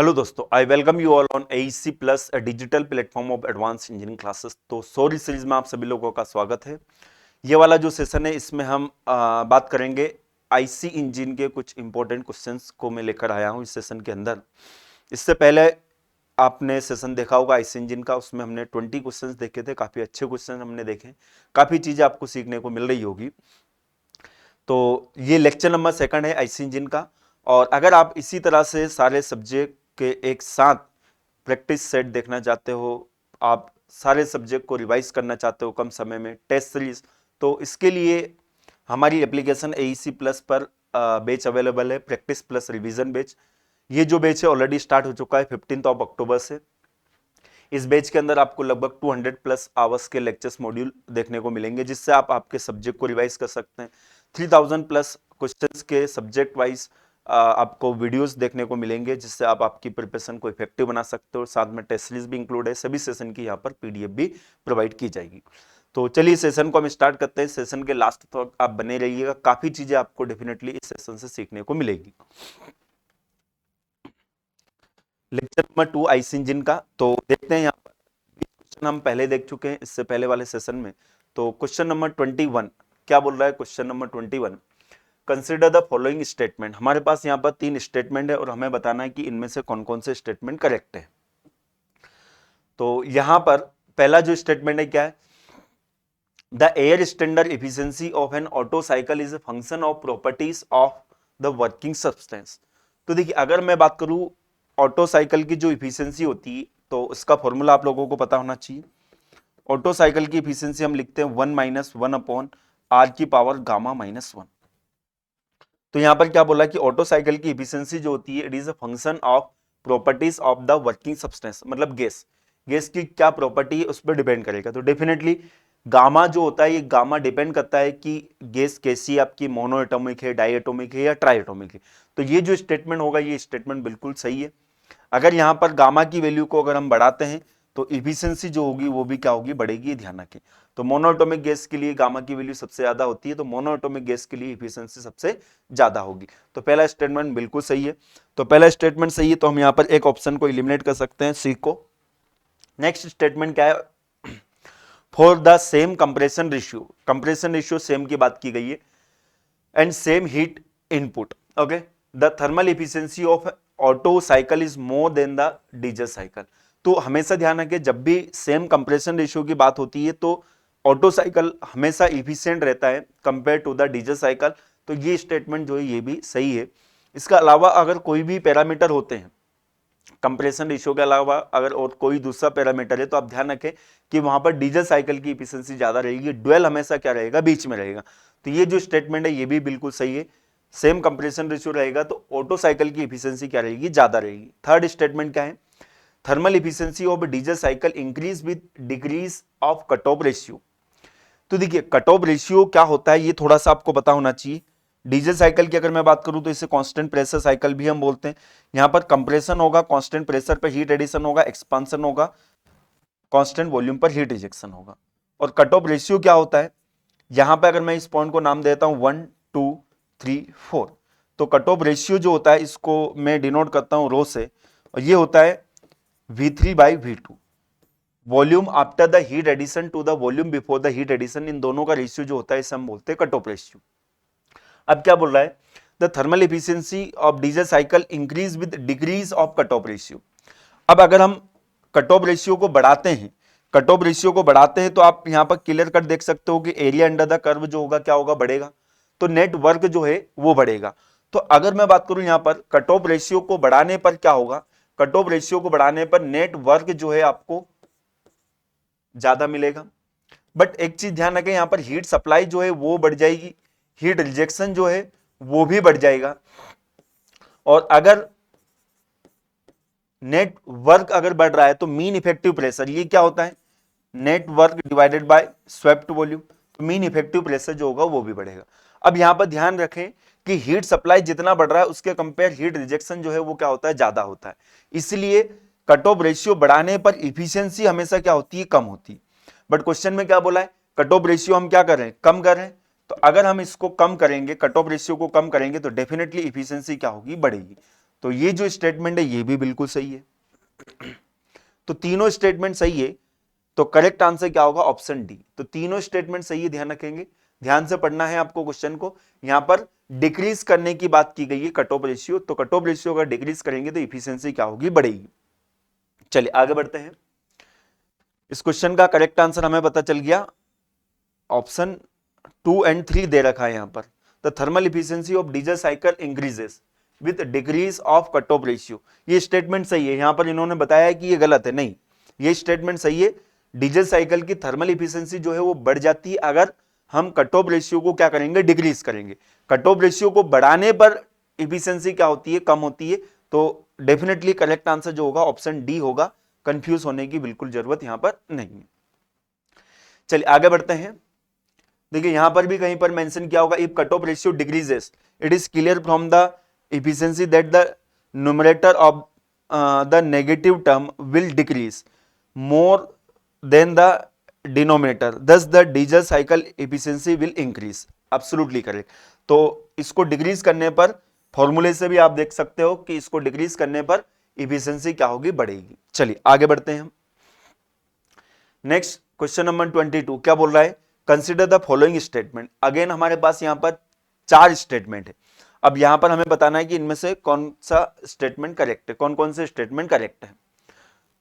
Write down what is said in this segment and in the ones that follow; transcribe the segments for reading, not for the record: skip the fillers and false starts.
Hello दोस्तों, I welcome you all on AEC plus digital platform of advance engineering classes. तो sorry series में आप सभी लोगों का स्वागत है। ये वाला जो सेशन है इसमें हम बात करेंगे आईसी इंजन के कुछ इंपॉर्टेंट क्वेश्चंस को मैं लेकर आया हूँ इस सेशन के अंदर। इससे पहले आपने सेशन देखा होगा आईसी इंजन का, उसमें हमने 20 क्वेश्चंस देखे थे। काफी अच्छे क्वेश्चन हमने देखे, काफी चीजें आपको सीखने को मिल रही होगी। तो ये लेक्चर नंबर 2 है आईसी इंजन का। और अगर आप इसी तरह से सारे सब्जेक्ट के एक साथ प्रैक्टिस सेट देखना चाहते हो, आप सारे सब्जेक्ट को रिवाइज करना चाहते हो कम समय में, टेस्ट सीरीज, तो इसके लिए हमारी एप्लीकेशन AEC प्लस पर बैच अवेलेबल है, प्रैक्टिस प्लस रिवीजन बैच। ये जो बैच है ऑलरेडी स्टार्ट हो चुका है 15 अक्टूबर से। इस बैच के अंदर आपको लगभग 200 प्लस आवर्स के लेक्चर्स मॉड्यूल देखने को मिलेंगे, जिससे आप आपके सब्जेक्ट को रिवाइज कर सकते हैं। 3000 प्लस क्वेश्चंस के सब्जेक्ट वाइज आपको वीडियोस देखने को मिलेंगे, जिससे आप आपकी प्रिपरेशन को इफेक्टिव बना सकते हो। साथ में टेस्ट सीरीज भी इंक्लूड है, सभी सेशन की यहाँ पर PDF भी प्रोवाइड की जाएगी। तो चलिए सेशन को हम स्टार्ट करते हैं। सेशन के लास्ट तक आप बने रहिएगा, काफी चीजें आपको डेफिनेटली इस सेशन से सीखने को मिलेगी। लेक्चर नंबर 2 आईसी इंजन का, तो देखते हैं यहाँ पर क्वेश्चन हम पहले देख चुके हैं इससे पहले वाले सेशन में। तो क्वेश्चन नंबर 21 क्या बोल रहा है? Question number 21, consider the following statement. हमारे पास यहाँ पर 3 स्टेटमेंट है और हमें बताना है कि इनमें से कौन कौन से स्टेटमेंट करेक्ट है। तो यहाँ पर पहला जो स्टेटमेंट है क्या है? The air standard efficiency of N auto cycle is a function of properties of the working substance. तो देखिए, अगर मैं बात करूं ऑटो साइकिल की जो इफिशियंसी होती है, तो इसका फॉर्मूला आप लोगों को पता होना चाहिए। ऑटो साइकिल की इफिशियंसी हम लिखते हैं 1 - 1 अपॉन R की पावर गामा -1। तो यहां पर क्या बोला कि ऑटो साइकिल की इफिशियंसी जो होती है, it is a function of properties of the working substance, मतलब गैस की क्या प्रॉपर्टी है उस पर डिपेंड करेगा। तो डेफिनेटली गामा जो होता है, ये गामा डिपेंड करता है कि गैस कैसी आपकी मोनो एटॉमिक है, डाई एटॉमिक है या ट्राई एटॉमिक है। तो ये जो स्टेटमेंट होगा, ये स्टेटमेंट बिल्कुल सही है। अगर यहाँ पर गामा की वैल्यू को अगर हम बढ़ाते हैं तो इफिशियंसी जो होगी वो भी क्या होगी? बढ़ेगी। ध्यान रखें, तो मोनोएटॉमिक गैस के लिए गामा की वैल्यू सबसे ज्यादा होती है, तो मोनोएटॉमिक गैस के लिए इफिशियंसी सबसे ज्यादा होगी। तो पहला स्टेटमेंट बिल्कुल सही है। तो पहला स्टेटमेंट सही है, तो हम यहाँ पर एक ऑप्शन को इलिमिनेट कर सकते हैं, सी को। नेक्स्ट स्टेटमेंट क्या है? For the same compression ratio same की बात की गई है, and same heat input, okay, the thermal efficiency of auto cycle is more than the diesel cycle. तो हमेशा ध्यान रखें, जब भी सेम कंप्रेशन रेशियो की बात होती है तो ऑटो साइकिल हमेशा इफिशियंट रहता है compare to the diesel cycle. तो ये स्टेटमेंट जो है ये भी सही है। इसके अलावा अगर कोई भी पैरामीटर होते हैं कंप्रेशन रेशियो के अलावा, अगर और कोई दूसरा पैरामीटर है, तो आप ध्यान रखें कि वहां पर डीजल साइकिल की इफिशियंसी ज्यादा रहेगी, ड्यूल हमेशा क्या रहेगा? बीच में रहेगा। तो ये जो स्टेटमेंट है ये भी बिल्कुल सही है। सेम कंप्रेशन रेशियो रहेगा तो ऑटो साइकिल की इफिशियंसी क्या रहेगी? ज्यादा रहेगी। थर्ड स्टेटमेंट क्या है? Thermal efficiency of diesel cycle increase with decrease of cut off ratio. तो देखिए, कट ऑफ रेशियो क्या होता है ये थोड़ा सा आपको पता होना चाहिए। डीजल साइकिल की अगर मैं बात करूं तो इसे कांस्टेंट प्रेशर साइकिल भी हम बोलते हैं। यहां पर कंप्रेशन होगा, कांस्टेंट प्रेशर पर हीट एडिशन होगा, एक्सपांशन होगा, कांस्टेंट वॉल्यूम पर हीट रिजेक्शन होगा। और कट ऑफ रेशियो क्या होता है? यहां पर अगर मैं इस पॉइंट को नाम देता हूं 1 2 3 4, तो कट ऑफ रेशियो जो होता है इसको मैं डिनोट करता हूं रो से, और ये होता है V3/V2, volume after the heat addition to the volume before the heat addition. इन दोनों का रेशियो जो होता है इसे हम बोलते हैं कट ऑफ रेशियो। अब क्या बोल रहा है? The thermal efficiency of diesel cycle increase with decrease of cut off ratio. अब अगर हम कट ऑफ रेशियो को बढ़ाते हैं, तो आप यहां पर क्लियर कट देख सकते हो कि एरिया अंडर द कर्व जो होगा क्या होगा? बढ़ेगा। तो नेट वर्क जो है वो बढ़ेगा। तो अगर मैं बात करूं यहां पर कट ऑफ रेशियो को बढ़ाने पर क्या होगा? कट ऑफ रेशियो को बढ़ाने पर नेट वर्क जो है आपको ज्यादा मिलेगा। बट एक चीज ध्यान रखें, यहां पर हीट सप्लाई जो है वो बढ़ जाएगी, हीट रिजेक्शन जो है वो भी बढ़ जाएगा। और अगर नेट वर्क अगर बढ़ रहा है तो मीन इफेक्टिव प्रेशर, ये क्या होता है? Net work divided by swept volume, तो मीन इफेक्टिव प्रेशर जो होगा वो भी बढ़ेगा। अब यहां पर ध्यान रखें कि हीट सप्लाई जितना बढ़ रहा है उसके कंपेयर हीट रिजेक्शन जो है वो क्या होता है? ज्यादा होता है। इसलिए कट ऑफ रेशियो बढ़ाने पर इफिशियंसी हमेशा क्या होती है? कम होती है। बट क्वेश्चन में क्या बोला है? कट ऑफ रेशियो हम क्या कर रहे हैं? कम कर रहे हैं। तो अगर हम इसको कम करेंगे, कट ऑफ रेशियो को कम करेंगे, तो डेफिनेटली इफिशियंसी क्या होगी? बढ़ेगी। तो ये जो स्टेटमेंट है ये भी बिल्कुल सही है। तो तीनों स्टेटमेंट सही है, तो करेक्ट आंसर क्या होगा? Option D. तो तीनों स्टेटमेंट सही है, ध्यान रखेंगे, ध्यान से पढ़ना है आपको क्वेश्चन को। यहां पर डिक्रीज करने की बात की गई है कट ऑफ रेशियो, तो कट ऑफ रेशियो अगर डिक्रीज करेंगे तो इफिशियंसी क्या होगी? बढ़ेगी। चलिए आगे बढ़ते हैं। इस क्वेश्चन का करेक्ट आंसर हमें पता चल गया, ऑप्शन 2 एंड 3 दे रखा है यहां पर। The thermal efficiency of diesel cycle increases with decrease of cut off ratio. ये स्टेटमेंट सही है, यहां पर इन्होंने बताया कि ये गलत है, नहीं, ये स्टेटमेंट सही है। डीजल साइकिल की थर्मल इफिशियंसी जो है वो बढ़ जाती है अगर हम कट ऑफ रेशियो को क्या करेंगे? डिक्रीज करेंगे। कट ऑफ रेशियो को बढ़ाने पर इफिशियंसी क्या होती है? कम होती है। तो डेफिनेटली करेक्ट आंसर जो होगा ऑप्शन डी होगा, कंफ्यूज होने की बिल्कुल जरूरत यहां पर नहीं है। चलिए आगे बढ़ते हैं। देखिए यहां पर भी कहीं पर मेंशन किया होगा, if cut off ratio decreases it is clear from the efficiency that the numerator of the negative term will decrease more than the denominator, thus the diesel cycle efficiency will increase। absolutely correct। तो इसको decrease करने पर, फॉर्मूले से भी आप देख सकते हो कि इसको डिक्रीज करने पर इफिशियंसी क्या होगी? बढ़ेगी। चलिए आगे बढ़ते हैं हम। नेक्स्ट क्वेश्चन नंबर 22 क्या बोल रहा है? Consider the following statement. Again हमारे पास यहां पर 4 स्टेटमेंट है। अब यहां पर हमें बताना है कि इनमें से कौन सा स्टेटमेंट करेक्ट है, कौन कौन से स्टेटमेंट करेक्ट है।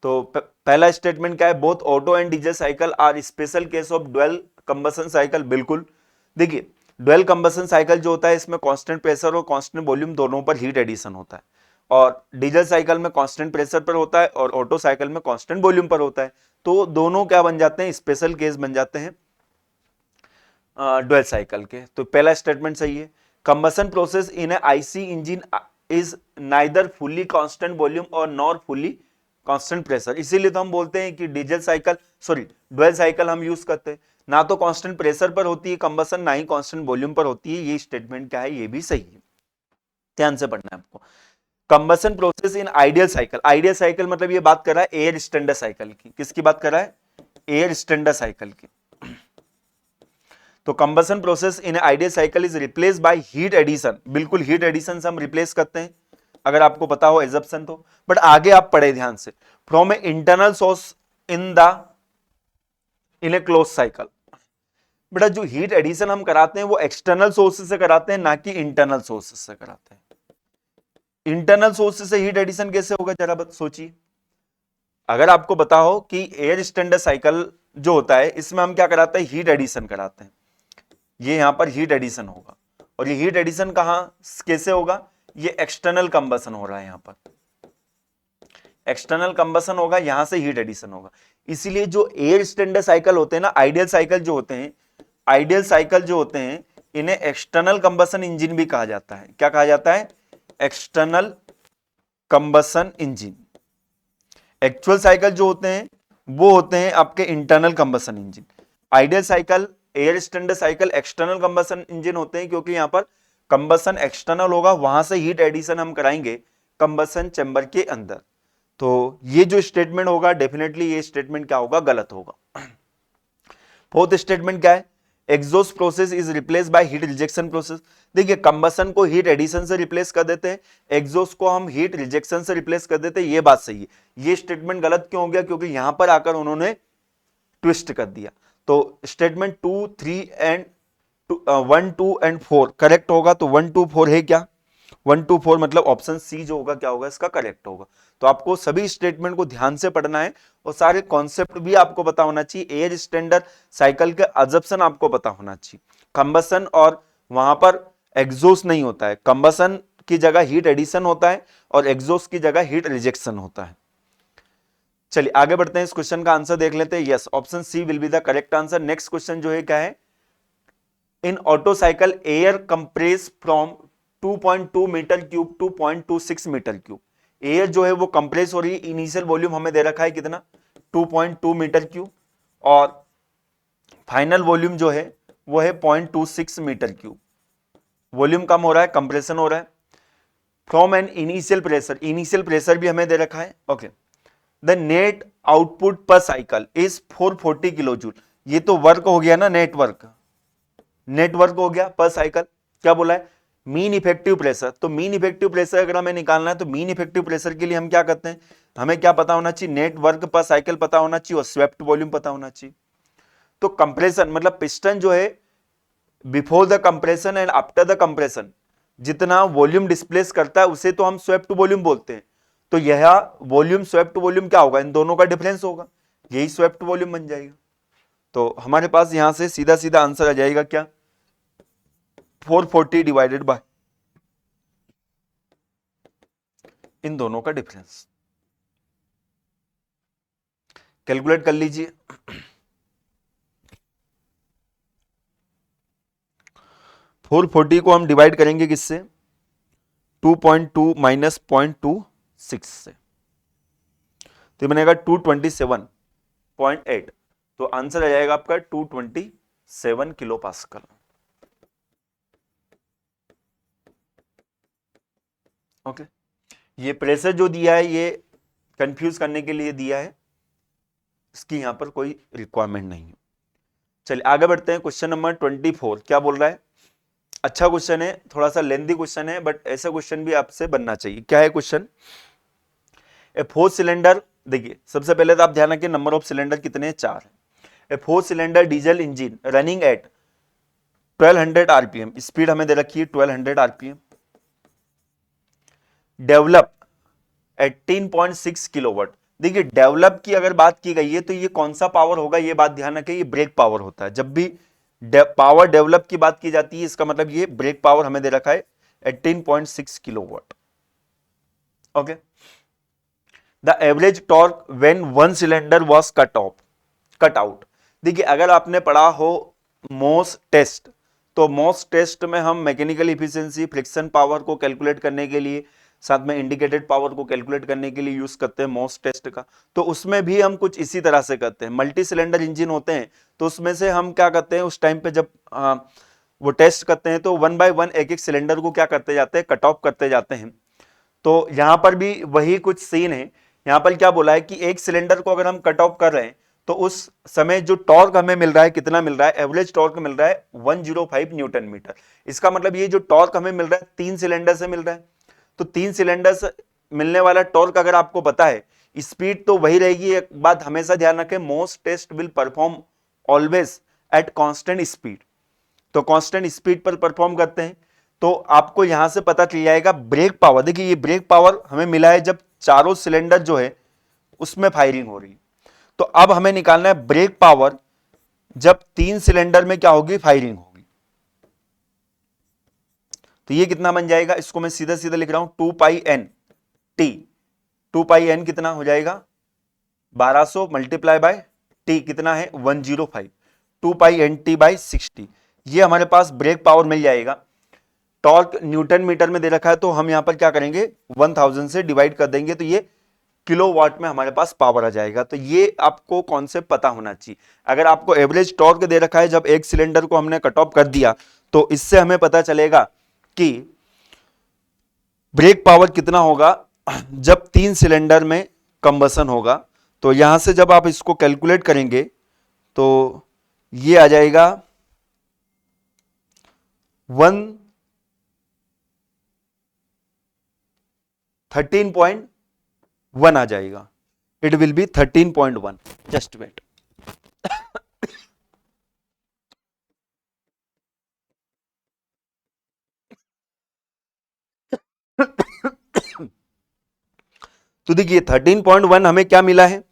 तो पहला स्टेटमेंट क्या है? Both Otto and diesel cycle are special case of dual combustion cycle. बिल्कुल। देखिए ड्वेल कंबशन साइकिल जो होता है इसमें कांस्टेंट प्रेशर और कांस्टेंट वॉल्यूम दोनों पर हीट एडिशन होता है, और डीजल साइकिल में कांस्टेंट प्रेशर पर होता है और ऑटो साइकिल में कांस्टेंट वॉल्यूम पर होता है। तो दोनों क्या बन जाते हैं? स्पेशल केस बन जाते हैं ड्वेल साइकिल के। तो पहला स्टेटमेंट सही है। Combustion process in IC engine is neither fully constant volume और नॉर फुल्ली कांस्टेंट प्रेशर। इसीलिए तो हम बोलते हैं कि diesel cycle, sorry dual cycle हम यूज करते हैं, ना तो कांस्टेंट प्रेशर पर होती है कंबशन, ना ही कांस्टेंट वॉल्यूम पर होती है। ये स्टेटमेंट क्या है? ये भी सही है, ध्यान से पढ़ना है आपको। Combustion process in ideal cycle, ideal cycle मतलब ये बात कर रहा है एयर स्टैंडर्ड साइकिल की। किसकी बात कर रहा है? एयर स्टैंडर्ड साइकिल की। तो combustion process in ideal cycle is replace by heat addition. बिल्कुल हीट एडिशन से हम रिप्लेस करते हैं, अगर आपको पता हो एजप्शन तो। बट आगे आप पढ़े ध्यान से, from a internal source in A close cycle. बेटा जो हीट एडिशन हम कराते हैं वो एक्सटर्नल सोर्सेज से कराते हैं, ना कि इंटरनल सोर्सेज से कराते हैं। इंटरनल सोर्सेज से हीट एडिशन कैसे होगा जरा सोचिए। अगर आपको पता हो कि एयर स्टैंडर्ड साइकिल जो होता है इसमें हम क्या कराते हैं? हीट एडिशन कराते हैं। ये यहां पर हीट एडिशन होगा, और ये हीट एडिशन कहां कैसे होगा? ये एक्सटर्नल कंबशन हो रहा है, यहां पर एक्सटर्नल कंबशन होगा, यहां से हीट एडिशन होगा। इसीलिए जो एयर स्टैंडर्ड साइकिल होते हैं ना, आइडियल साइकिल जो होते हैं, आइडियल साइकिल जो होते हैं इन्हें एक्सटर्नल कंबशन इंजन भी कहा जाता है। क्या कहा जाता है? External combustion engine. Actual cycle जो होते हैं वो होते हैं आपके internal combustion engine. Ideal cycle, air standard cycle external combustion engine होते हैं, क्योंकि यहां पर कंबशन एक्सटर्नल होगा, वहां से हीट एडिशन हम कराएंगे कंबशन चैम्बर के अंदर। तो ये जो स्टेटमेंट होगा डेफिनेटली ये स्टेटमेंट क्या होगा? गलत होगा। फोर्थ स्टेटमेंट क्या है? Exhaust process is replace by heat rejection process. देखिए कंबशन को हीट एडिशन से रिप्लेस कर देते हैं, एग्जॉस्ट को हम हीट रिजेक्शन से रिप्लेस कर देते हैं। ये बात सही है। ये स्टेटमेंट गलत क्यों हो गया? क्योंकि यहां पर आकर उन्होंने ट्विस्ट कर दिया। तो स्टेटमेंट 2, 3 एंड 1, 2 एंड 4 करेक्ट होगा। तो 1, 2, 4 है क्या? 1, 2, 4 मतलब ऑप्शन सी जो होगा क्या होगा? इसका करेक्ट होगा। तो आपको सभी स्टेटमेंट को ध्यान से पढ़ना है, और सारे कॉन्सेप्ट भी आपको पता होना चाहिए। एयर स्टैंडर्ड साइकिल के अजप्शन आपको पता होना चाहिए। कंबशन और वहां पर एग्जॉस्ट नहीं होता है, कंबशन की जगह हीट एडिशन होता है और एग्जॉस्ट की जगह हीट रिजेक्शन होता है। चलिए आगे बढ़ते हैं, इस क्वेश्चन का आंसर देख लेते हैं। Yes, option C will be the correct answer. Next question जो है क्या है? In auto cycle air compress from 2.2 metre cube to 0.26 metre cube. Air जो है वो कंप्रेस हो रही है, इनिशियल वॉल्यूम हमें दे रखा है कितना? 2.2 मीटर क्यूब, और फाइनल वॉल्यूम जो है वो है 0.26 मीटर क्यूब। वॉल्यूम कम हो रहा है, कंप्रेशन हो रहा है। From an initial pressure, initial pressure भी हमें दे रखा है। ओके, द नेट आउटपुट पर साइकिल इज 440 किलो जूल। ये तो वर्क हो गया ना, नेटवर्क, नेटवर्क हो गया पर साइकिल। क्या बोला है? Mean effective pressure. तो मीन इफेक्टिव प्रेशर अगर हमें निकालना है तो मीन इफेक्टिव प्रेशर के लिए हम क्या करते हैं, हमें क्या पता होना चाहिए, नेट वर्क पर साइकिल पता होना चाहिए और स्वेप्ट वॉल्यूम पता होना चाहिए। तो कंप्रेशन मतलब पिस्टन जो है before the compression and after the compression जितना वॉल्यूम डिस्प्लेस करता है उसे तो हम स्वेप्ट वॉल्यूम बोलते हैं। तो यह वॉल्यूम स्वेप्ट वॉल्यूम क्या होगा, इन दोनों का डिफरेंस होगा, यही स्वेप्ट वॉल्यूम बन जाएगा। तो हमारे पास यहां से सीधा सीधा आंसर आ जाएगा क्या, 440 डिवाइडेड बाय इन दोनों का डिफरेंस। कैलकुलेट कर लीजिए। 440 को हम डिवाइड करेंगे किससे, 2.2 माइनस 0.26 से, तो बनेगा 227.8। तो आंसर आ जाएगा आपका 227 किलो पास्कल। ओके, ये प्रेशर जो दिया है ये कंफ्यूज करने के लिए दिया है, इसकी यहां पर कोई रिक्वायरमेंट नहीं है। चलिए आगे बढ़ते हैं। क्वेश्चन नंबर 24 क्या बोल रहा है, अच्छा क्वेश्चन है, थोड़ा सा लेंथी क्वेश्चन है, बट ऐसा क्वेश्चन भी आपसे बनना चाहिए। क्या है क्वेश्चन, ए 4 सिलेंडर, देखिए सबसे पहले तो आप ध्यान रखिए नंबर ऑफ सिलेंडर कितने हैं, 4 है। A 4 cylinder diesel engine running at 1200 RPM, speed हमें दे रखी है 1200 आरपीएम, डेवलप 18.6 किलोवाट। देखिए डेवलप की अगर बात की गई है तो ये कौन सा पावर होगा, ये बात ध्यान रखें, ये ब्रेक पावर होता है। जब भी पावर डेवलप की बात की जाती है इसका मतलब ये ब्रेक पावर हमें दे रखा है 18.6 kilowatt. Okay, the average torque when one cylinder was cut out. देखिए अगर आपने पढ़ा हो मोस टेस्ट, तो मोस टेस्ट में हम मैकेनिकल इफिशिएंसी, फ्रिक्शन पावर को कैलकुलेट करने के लिए, साथ में इंडिकेटेड पावर को कैलकुलेट करने के लिए यूज करते हैं मोस टेस्ट का। तो उसमें भी हम कुछ इसी तरह से करते हैं। मल्टी सिलेंडर इंजन होते हैं तो उसमें से हम क्या करते हैं, उस टाइम पे जब वो टेस्ट करते हैं तो 1 बाय 1 एक एक सिलेंडर को क्या करते जाते हैं, कट ऑफ करते जाते हैं। तो यहां पर भी वही कुछ सीन है। यहां पर क्या बोला है कि एक सिलेंडर को अगर हम कट ऑफ कर रहे हैं तो उस समय जो टॉर्क हमें मिल रहा है, कितना मिल रहा है, एवरेज टॉर्क मिल रहा है 105 न्यूटन मीटर। इसका मतलब ये जो टॉर्क हमें मिल रहा है 3 सिलेंडर से मिल रहा है, तो 3 सिलेंडर से मिलने वाला टॉर्क अगर आपको पता है, स्पीड तो वही रहेगी। एक बात हमेशा ध्यान रखें, most test will perform always at constant speed. तो कांस्टेंट स्पीड पर परफॉर्म करते हैं। तो आपको यहां से पता चल जाएगा ब्रेक पावर। देखिए ये ब्रेक पावर हमें मिला है जब चारों सिलेंडर जो है उसमें फायरिंग हो रही है। तो अब हमें निकालना है ब्रेक पावर जब 3 सिलेंडर में क्या होगी, फायरिंग होगी। तो ये कितना बन जाएगा, इसको मैं सीधा सीधा लिख रहा हूं 2 पाई एन टी। 2 पाई एन कितना हो जाएगा, 1200 मल्टीप्लाई बाय टी कितना है 105, 2 पाई एन टी बाई 60। ये हमारे पास ब्रेक पावर मिल जाएगा। टॉर्क न्यूटन मीटर में दे रखा है तो हम यहां पर क्या करेंगे 1000 से डिवाइड कर देंगे तो ये किलोवाट में हमारे पास पावर आ जाएगा। तो ये आपको कॉन्सेप्ट पता होना चाहिए। अगर आपको एवरेज टॉर्क दे रखा है जब एक सिलेंडर को हमने कट ऑफ कर दिया तो इससे हमें पता चलेगा कि ब्रेक पावर कितना होगा जब 3 सिलेंडर में कंबसन होगा। तो यहां से जब आप इसको कैलकुलेट करेंगे तो ये आ जाएगा 13.1 आ जाएगा। It will be 13.1। Just wait. तो देखिए 13.1 हमें क्या मिला है,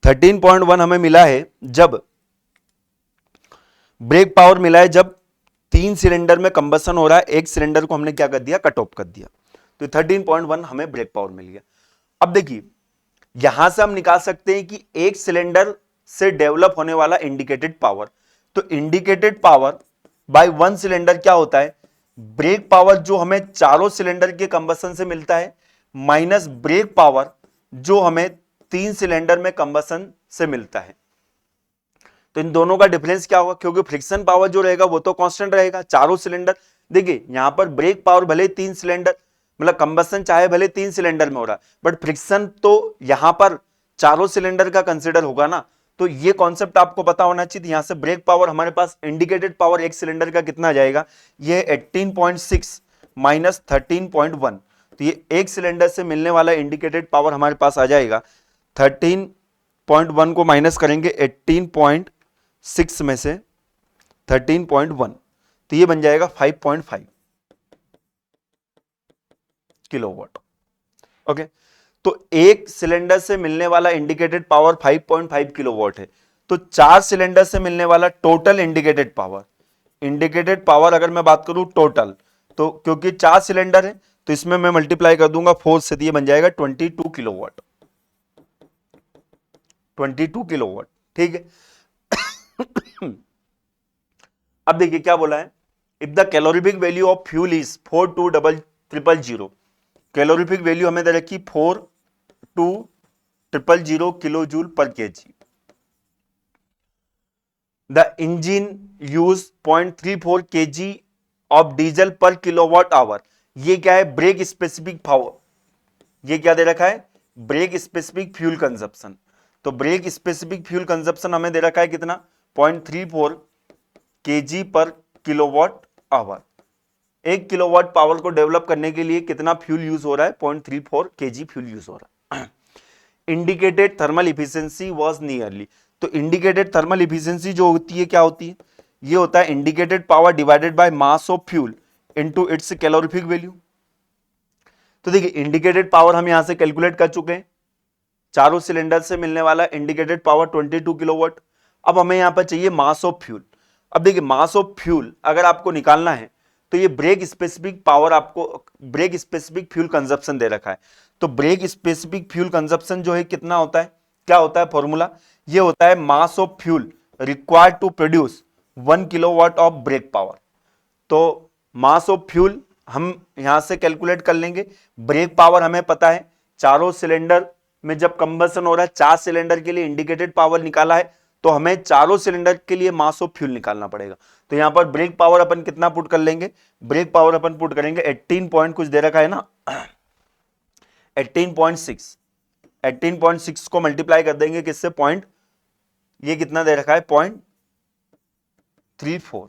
13.1 हमें मिला है जब ब्रेक पावर मिला है जब 3 सिलेंडर में कंबसन हो रहा है, एक सिलेंडर को हमने क्या कर दिया, कट ऑफ कर दिया। तो 13.1 हमें ब्रेक पावर मिल गया। अब देखिए यहां से हम निकाल सकते हैं कि एक सिलेंडर से डेवलप होने वाला इंडिकेटेड पावर। तो इंडिकेटेड पावर बाय 1 सिलेंडर क्या होता है, ब्रेक पावर जो हमें चारों सिलेंडर के कंबसन से मिलता है माइनस ब्रेक पावर जो हमें 3 सिलेंडर में कंबसन से मिलता है। तो इन दोनों का डिफरेंस क्या होगा, क्योंकि फ्रिक्शन पावर जो रहेगा वो तो कांस्टेंट रहेगा चारों सिलेंडर। देखिए यहां पर ब्रेक पावर भले 3 सिलेंडर मतलब कंबसन चाहे भले 3 सिलेंडर में हो रहा है, बट फ्रिक्शन तो यहां पर चारों सिलेंडर का कंसिडर होगा ना। तो ये कॉन्सेप्ट आपको पता होना चाहिए। यहां से ब्रेक पावर हमारे पास इंडिकेटेड पावर एक सिलेंडर का कितना आ जाएगा, ये 18.6 माइनस 13.1, तो ये एक सिलेंडर से मिलने वाला इंडिकेटेड पावर हमारे पास आ जाएगा 13.1 को माइनस करेंगे 18.6 में से 13.1, तो ये बन जाएगा 5.5 किलोवाट। ओके, तो एक सिलेंडर से मिलने वाला इंडिकेटेड पावर 5.5 किलोवाट है। तो 4 सिलेंडर से मिलने वाला टोटल इंडिकेटेड पावर अगर मैं बात करूं टोटल, तो क्योंकि 4 सिलेंडर है तो इसमें मैं मल्टीप्लाई कर दूंगा 4 से, ये बन जाएगा 22 किलोवाट, 22 किलोवाट। ठीक है। अब देखिए क्या बोला है, if the calorific value of fuel is 42000, calorific value हमें दे रखी 42000 किलो जूल पर KG. The engine use 0.34 kg of diesel पर किलोवाट आवर। ये क्या है, ब्रेक स्पेसिफिक पावर, ये क्या दे रखा है, ब्रेक स्पेसिफिक फ्यूल कंजप्शन। तो ब्रेक स्पेसिफिक फ्यूल कंजप्शन हमें दे रखा है कितना, 0.34 kg पर किलोवाट आवर। 1 किलोवाट पावर को डेवलप करने के लिए कितना फ्यूल यूज हो रहा है, 0.34 kg फ्यूल यूज हो रहा है। Indicated thermal efficiency was nearly, तो इंडिकेटेड थर्मल इफिशिएंसी जो होती है क्या होती है, ये होता है indicated power divided by mass of fuel into its calorific value. तो देखिए इंडिकेटेड पावर हम यहां से कैलकुलेट कर चुके हैं, चारों सिलेंडर से मिलने वाला इंडिकेटेड पावर 22 किलोवाट। अब हमें यहां पर चाहिए मास ऑफ फ्यूल। अब देखिए मास ऑफ फ्यूल अगर आपको निकालना है तो ये ब्रेक स्पेसिफिक पावर, आपको ब्रेक स्पेसिफिक फ्यूल कंजप्शन दे रखा है। तो ब्रेक स्पेसिफिक फ्यूल कंजप्शन जो है कितना होता है, क्या होता है फॉर्मूला, ये होता है mass of fuel required to produce 1 kilowatt of brake power. तो मास ऑफ फ्यूल हम यहां से कैलकुलेट कर लेंगे। ब्रेक पावर हमें पता है, चारों सिलेंडर में जब कंबसन हो रहा है, 4 सिलेंडर के लिए इंडिकेटेड पावर निकाला है, तो हमें चारों सिलेंडर के लिए मास ऑफ फ्यूल निकालना पड़ेगा। तो यहां पर ब्रेक पावर अपन कितना पुट कर लेंगे, ब्रेक पावर अपन पुट करेंगे 18 पॉइंट कुछ दे रखा है ना, 18.6 को मल्टीप्लाई कर देंगे किससे, पॉइंट, ये कितना दे रखा है 0.34,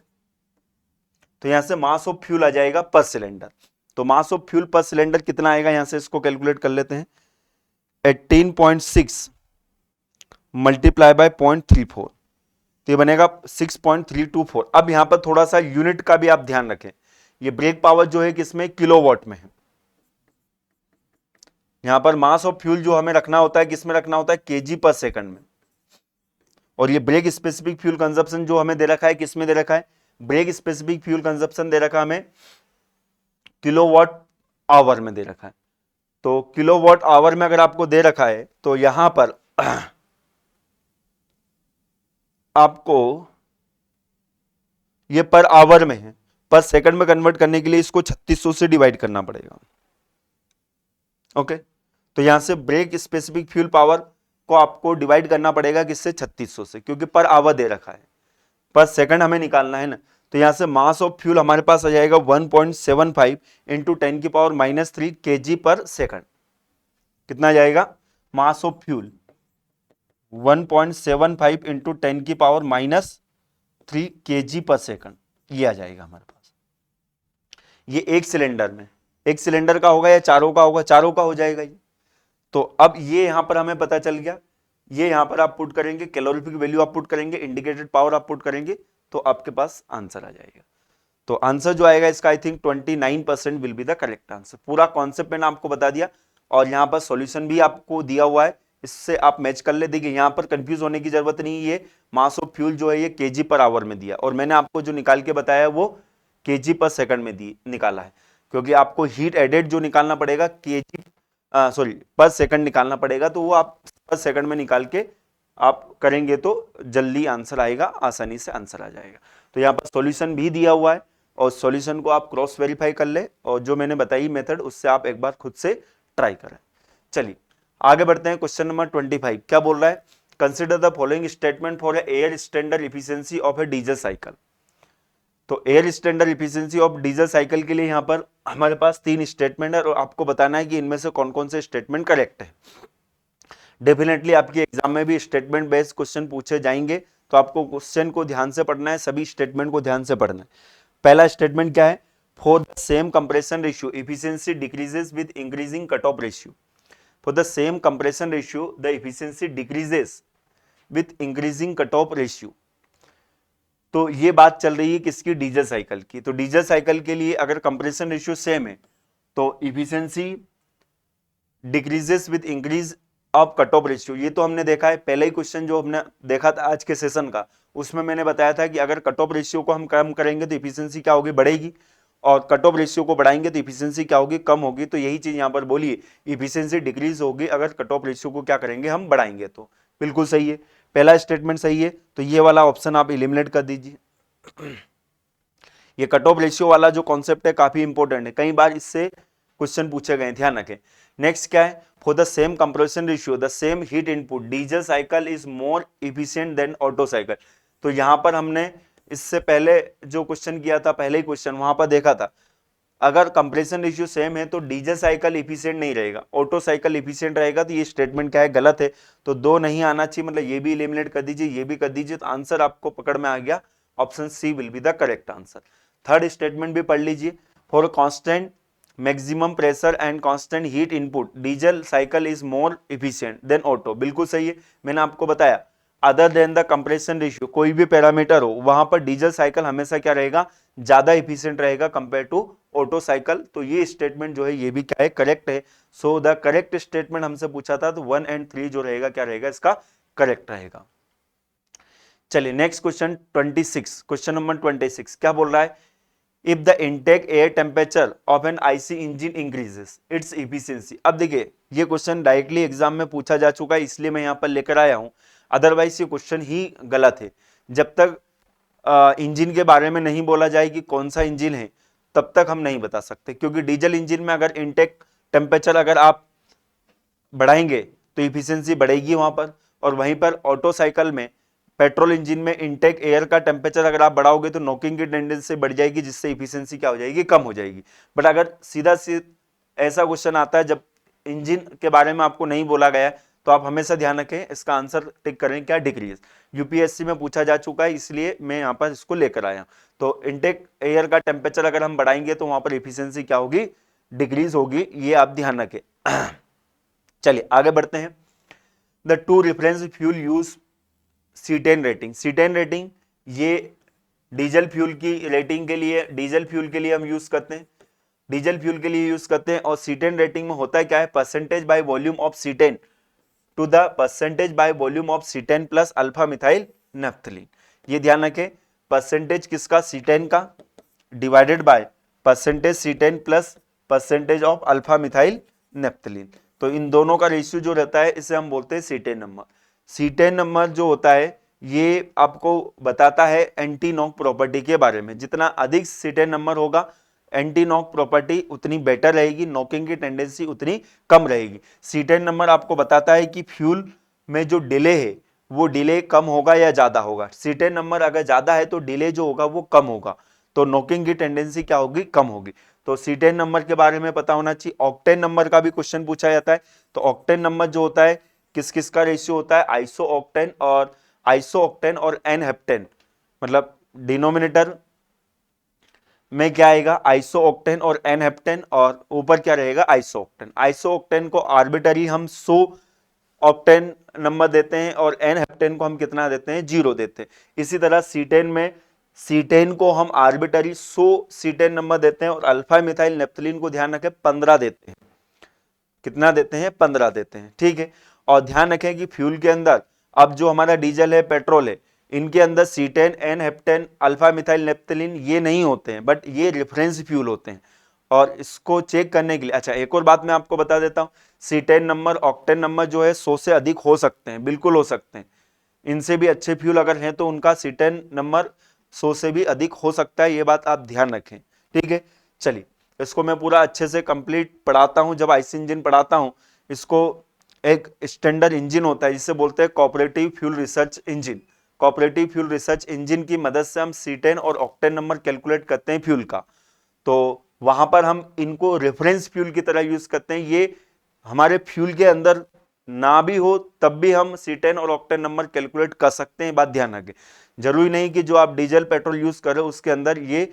तो यहां से मास ऑफ फ्यूल आ जाएगा पर सिलेंडर। तो मास ऑफ फ्यूल पर सिलेंडर कितना आएगा, यहां से इसको कैलकुलेट कर लेते हैं, 18.6 मल्टीप्लाई बाय 0.34, तो ये बनेगा 6.324। अब यहां पर थोड़ा सा यूनिट का भी आप ध्यान रखें, ये ब्रेक पावर जो है किसमें, किलोवाट में है। यहां पर मास ऑफ फ्यूल जो हमें रखना होता है किसमें रखना होता है, केजी पर सेकंड में। और ये ब्रेक स्पेसिफिक फ्यूल कंजप्शन जो हमें दे रखा है किसमें दे रखा है, ब्रेक स्पेसिफिक फ्यूल कंजप्शन दे रखा है हमें किलोवाट आवर में दे रखा है। तो किलोवाट आवर में अगर आपको दे रखा है तो यहां पर आपको ये पर आवर में है, पर सेकंड में कन्वर्ट करने के लिए इसको 3600 से डिवाइड करना पड़ेगा। ओके, तो यहां से ब्रेक स्पेसिफिक फ्यूल पावर को आपको डिवाइड करना पड़ेगा किससे, 3600 से, क्योंकि पर आवर दे रखा है, पर सेकंड हमें निकालना है ना। तो यहां से मास ऑफ फ्यूल हमारे पास आ जाएगा 1.75 इंटू 10 की पावर -3 kg पर सेकंड। कितना जाएगा मास ऑफ फ्यूल, 1.75 इंटू 10 की पावर -3 kg पर सेकंड, ये आ जाएगा हमारे पास। ये एक सिलेंडर में, एक सिलेंडर का होगा या चारों का होगा, चारों का हो जाएगा ये। तो अब ये यहां पर हमें पता चल गया, ये यहां पर आप पुट करेंगे, कैलोरीफिक वैल्यू आप पुट करेंगे, इंडिकेटेड पावर आप पुट करेंगे, तो आपके पास आंसर आ जाएगा। तो आंसर जो आएगा इसका I think 29% will be the correct answer. पूरा कॉन्सेप्ट मैंने आपको बता दिया और यहां पर सॉल्यूशन भी आपको दिया हुआ है, इससे आप मैच कर ले। देखिए यहां पर कंफ्यूज होने की जरूरत नहीं है, मास ऑफ फ्यूल जो है ये केजी पर आवर में दिया, और मैंने आपको जो निकाल के बताया वो केजी पर सेकंड में निकाला है, क्योंकि आपको हीट एडेड जो निकालना पड़ेगा केजी पर सेकंड निकालना पड़ेगा, तो वो आप पर सेकंड में निकाल के आप करेंगे तो जल्दी आंसर आएगा, आसानी से आंसर आ जाएगा। तो यहाँ पर सॉल्यूशन भी दिया हुआ है और सॉल्यूशन को आप क्रॉस वेरीफाई कर ले, और जो मैंने बताई मेथड उससे आप एक बार खुद से ट्राई करें। चलिए आगे बढ़ते हैं, क्वेश्चन नंबर 25 क्या बोल रहा है, consider the following statement for air standard efficiency of a diesel cycle. तो air standard efficiency of diesel cycle के लिए यहां पर हमारे पास 3 स्टेटमेंट है और आपको बताना है कि इनमें से कौन कौन से स्टेटमेंट करेक्ट है। डेफिनेटली आपके एग्जाम में भी स्टेटमेंट बेस्ड क्वेश्चन पूछे जाएंगे, तो आपको क्वेश्चन को ध्यान से पढ़ना है, सभी स्टेटमेंट को ध्यान से पढ़ना है। पहला स्टेटमेंट क्या है? For the same compression ratio efficiency decreases with increasing cut off ratio. For the same compression ratio the efficiency decreases with increasing cut off ratio. तो ये बात चल रही है किसकी? डीजल साइकिल की। तो डीजल साइकिल के लिए अगर कंप्रेशन रेशियो सेम है तो efficiency decreases with increase of cut off ratio. ये तो हमने देखा है, पहले ही क्वेश्चन जो हमने देखा था आज के सेशन का, उसमें मैंने बताया था कि अगर कट ऑफ रेशियो को हम कम करेंगे तो इफिशिएंसी क्या होगी? बढ़ेगी, और कट ऑफ रेशियो को बढ़ाएंगे तो इफिशिएंसी क्या होगी? कम होगी। तो यही चीज यहाँ पर बोली है, इफिशिएंसी डिक्रीज होगी अगर कट ऑफ रेशियो को क्या करेंगे? हम बढ़ाएंगे। तो बिल्कुल सही है, पहला स्टेटमेंट सही है, तो ये वाला ऑप्शन आप एलिमिनेट कर दीजिए। ये कट ऑफ रेशियो वाला जो कॉन्सेप्ट है काफी इंपॉर्टेंट है, कई बार इससे क्वेश्चन पूछे गए, ध्यान रखें। नेक्स्ट क्या है? For the same compression ratio the same heat input diesel cycle is more efficient than Otto cycle. तो यहां पर हमने इससे पहले जो क्वेश्चन किया था, पहले ही क्वेश्चन वहां पर देखा था, अगर कंप्रेशन रेशियो सेम है तो डीजल साइकिल इफिशिएंट नहीं रहेगा, ऑटो साइकिल इफिशिएंट रहेगा। तो ये स्टेटमेंट क्या है? गलत है। तो दो नहीं आना चाहिए, मतलब ये भी एलिमिनेट कर दीजिए, ये भी कर दीजिए। तो आंसर आपको पकड़ में आ गया, option C will be the correct answer. Third statement भी पढ़ लीजिए। For constant maximum pressure and constant heat input diesel cycle is more efficient than Otto. बिल्कुल सही है, मैंने आपको बताया other than the compression ratio, कोई भी पैरामीटर हो वहां पर डीजल साइकिल हमेशा क्या रहेगा? ज्यादा इफिशिएंट रहेगा कंपेयर टू ऑटो साइकिल। तो ये स्टेटमेंट जो है ये भी क्या है? करेक्ट है। सो द करेक्ट स्टेटमेंट हमसे पूछा था, तो 1 एंड 3 जो रहेगा क्या रहेगा? इसका करेक्ट रहेगा। चलिए नेक्स्ट क्वेश्चन 26, क्वेश्चन नंबर 26 क्या बोल रहा है? If the intake air temperature of an IC engine increases its efficiency. अब देखिए ये क्वेश्चन डायरेक्टली एग्जाम में पूछा जा चुका है, इसलिए मैं यहां पर लेकर आया हूं, अदरवाइज ये क्वेश्चन ही गलत है। जब तक इंजन के बारे में नहीं बोला जाए कि कौन सा इंजन है, तब तक हम नहीं बता सकते, क्योंकि डीजल इंजन में अगर इनटेक टेम्परेचर अगर आप बढ़ाएंगे तो इफिशियंसी बढ़ेगी वहां पर, और वहीं पर ऑटो साइकिल में पेट्रोल इंजन में इनटेक एयर का टेम्परेचर अगर आप बढ़ाओगे तो नॉकिंग की टेंडेंसी बढ़ जाएगी, जिससे इफिशियंसी क्या हो जाएगी? कम हो जाएगी। बट अगर सीधा ऐसा क्वेश्चन आता है जब इंजन के बारे में आपको नहीं बोला गया है, तो आप हमेशा ध्यान रखें, इसका आंसर टिक करें क्या? डिक्रीज। यूपीएससी में पूछा जा चुका है, इसलिए मैं यहाँ पर इसको लेकर आया। तो इनटेक एयर का टेम्परेचर अगर हम बढ़ाएंगे तो वहां पर इफिशियंसी क्या होगी? डिक्रीज होगी, ये आप ध्यान रखें। चलिए आगे बढ़ते हैं। The two reference fuel use C10 rating. C10 rating ये डीजल फ्यूल की रेटिंग के लिए, डीजल फ्यूल के लिए हम यूज करते हैं, डीजल फ्यूल के लिए यूज करते हैं। और C10 रेटिंग में होता है क्या है? Percentage by volume of C10 to the percentage by volume of C10 plus alpha methyl naphthalene. ये ध्यान रखें, परसेंटेज किसका? C10 का, divided by percentage C10 plus percentage of alpha methyl naphthalene. तो इन दोनों का रेशियो जो रहता है इसे हम बोलते हैं C10 नंबर। C10 नंबर जो होता है ये आपको बताता है एंटी नॉक प्रॉपर्टी के बारे में। जितना अधिक C10 नंबर होगा, एंटी नॉक प्रॉपर्टी उतनी बेटर रहेगी, नॉकिंग की टेंडेंसी उतनी कम रहेगी। C10 नंबर आपको बताता है कि फ्यूल में जो डिले है वो डिले कम होगा या ज्यादा होगा। C10 नंबर अगर ज्यादा है तो डिले जो होगा वो कम होगा, तो नॉकिंग की टेंडेंसी क्या होगी? कम होगी। तो C10 नंबर के बारे में पता होना चाहिए। ऑक्टेन नंबर का भी क्वेश्चन पूछा जाता है, तो ऑक्टेन नंबर जो होता है किस किस का रेशियो होता है? आइसो ऑक्टेन और एन हेप्टेन, मतलब डिनोमिनेटर में क्या आएगा? आइसो ऑक्टेन और एन हेप्टेन, और ऊपर क्या रहेगा? Iso octane. आइसो ऑक्टेन को आर्बिटरी हम 100 ऑक्टेन नंबर देते हैं, और एन हेप्टेन को हम कितना देते हैं? 0 देते हैं। इसी तरह C10 में C10 को हम आर्बिटरी 100 C10 नंबर देते हैं, और अल्फा मिथाइल नेफ्थलीन को ध्यान रखें 15 देते हैं। कितना देते हैं? 15 देते हैं, ठीक है। और ध्यान रखें कि फ्यूल के अंदर अब जो हमारा डीजल है, पेट्रोल है, इनके अंदर C10 n heptane alpha methyl naphthalene ये नहीं होते हैं, बट ये रेफरेंस फ्यूल होते हैं। और इसको चेक करने के लिए, अच्छा एक और बात मैं आपको बता देता हूं, C10 नंबर, ऑक्टेन नंबर जो है 100 से अधिक हो सकते हैं, बिल्कुल हो सकते हैं। इनसे भी अच्छे फ्यूल अगर हैं तो उनका C10 नंबर 100 से भी अधिक हो सकता है, ये बात आप ध्यान रखें, ठीक है। चलिए इसको मैं पूरा अच्छे से कंप्लीट पढ़ाता हूं। जब आईसी इंजन पढ़ाता हूं, इसको एक स्टैंडर्ड इंजन होता है जिसे बोलते हैं cooperative fuel research engine. Cooperative fuel research engine की मदद से हम C10 और ऑक्टेन नंबर कैलकुलेट करते हैं फ्यूल का। तो वहां पर हम इनको रेफरेंस फ्यूल की तरह यूज करते हैं। ये हमारे फ्यूल के अंदर ना भी हो तब भी हम C10 और ऑक्टेन नंबर कैलकुलेट कर सकते हैं, बात ध्यान रखें। जरूरी नहीं कि जो आप डीजल पेट्रोल यूज कर रहे हो उसके अंदर ये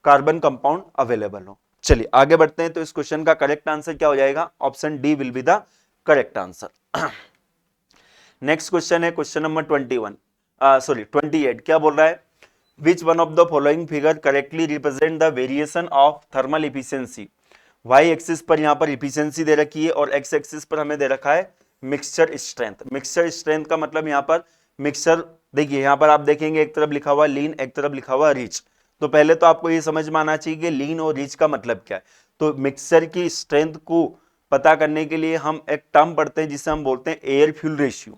कार्बन कंपाउंड अवेलेबल हो। चलिए आगे बढ़ते हैं। तो इस क्वेश्चन का करेक्ट आंसर क्या हो जाएगा? Option D will be the correct answer. Next question है क्वेश्चन नंबर 28। क्या बोल रहा है? Which one of the following figure correctly represent the variation of thermal efficiency. Y axis पर यहां पर इफिशियंसी दे रखी है और एक्स एक्सिस पर हमें दे रखा है मिक्सचर स्ट्रेंथ। मिक्सचर स्ट्रेंथ का मतलब यहां पर मिक्सचर, देखिए यहां पर आप देखेंगे एक तरफ लिखा हुआ लीन, एक तरफ लिखा हुआ रिच। तो पहले तो आपको ये समझ में आना चाहिए कि लीन और रिच का मतलब क्या है। तो मिक्सचर की स्ट्रेंथ को पता करने के लिए हम एक टर्म पढ़ते हैं जिसे हम बोलते हैं एयर फ्यूल रेशियो।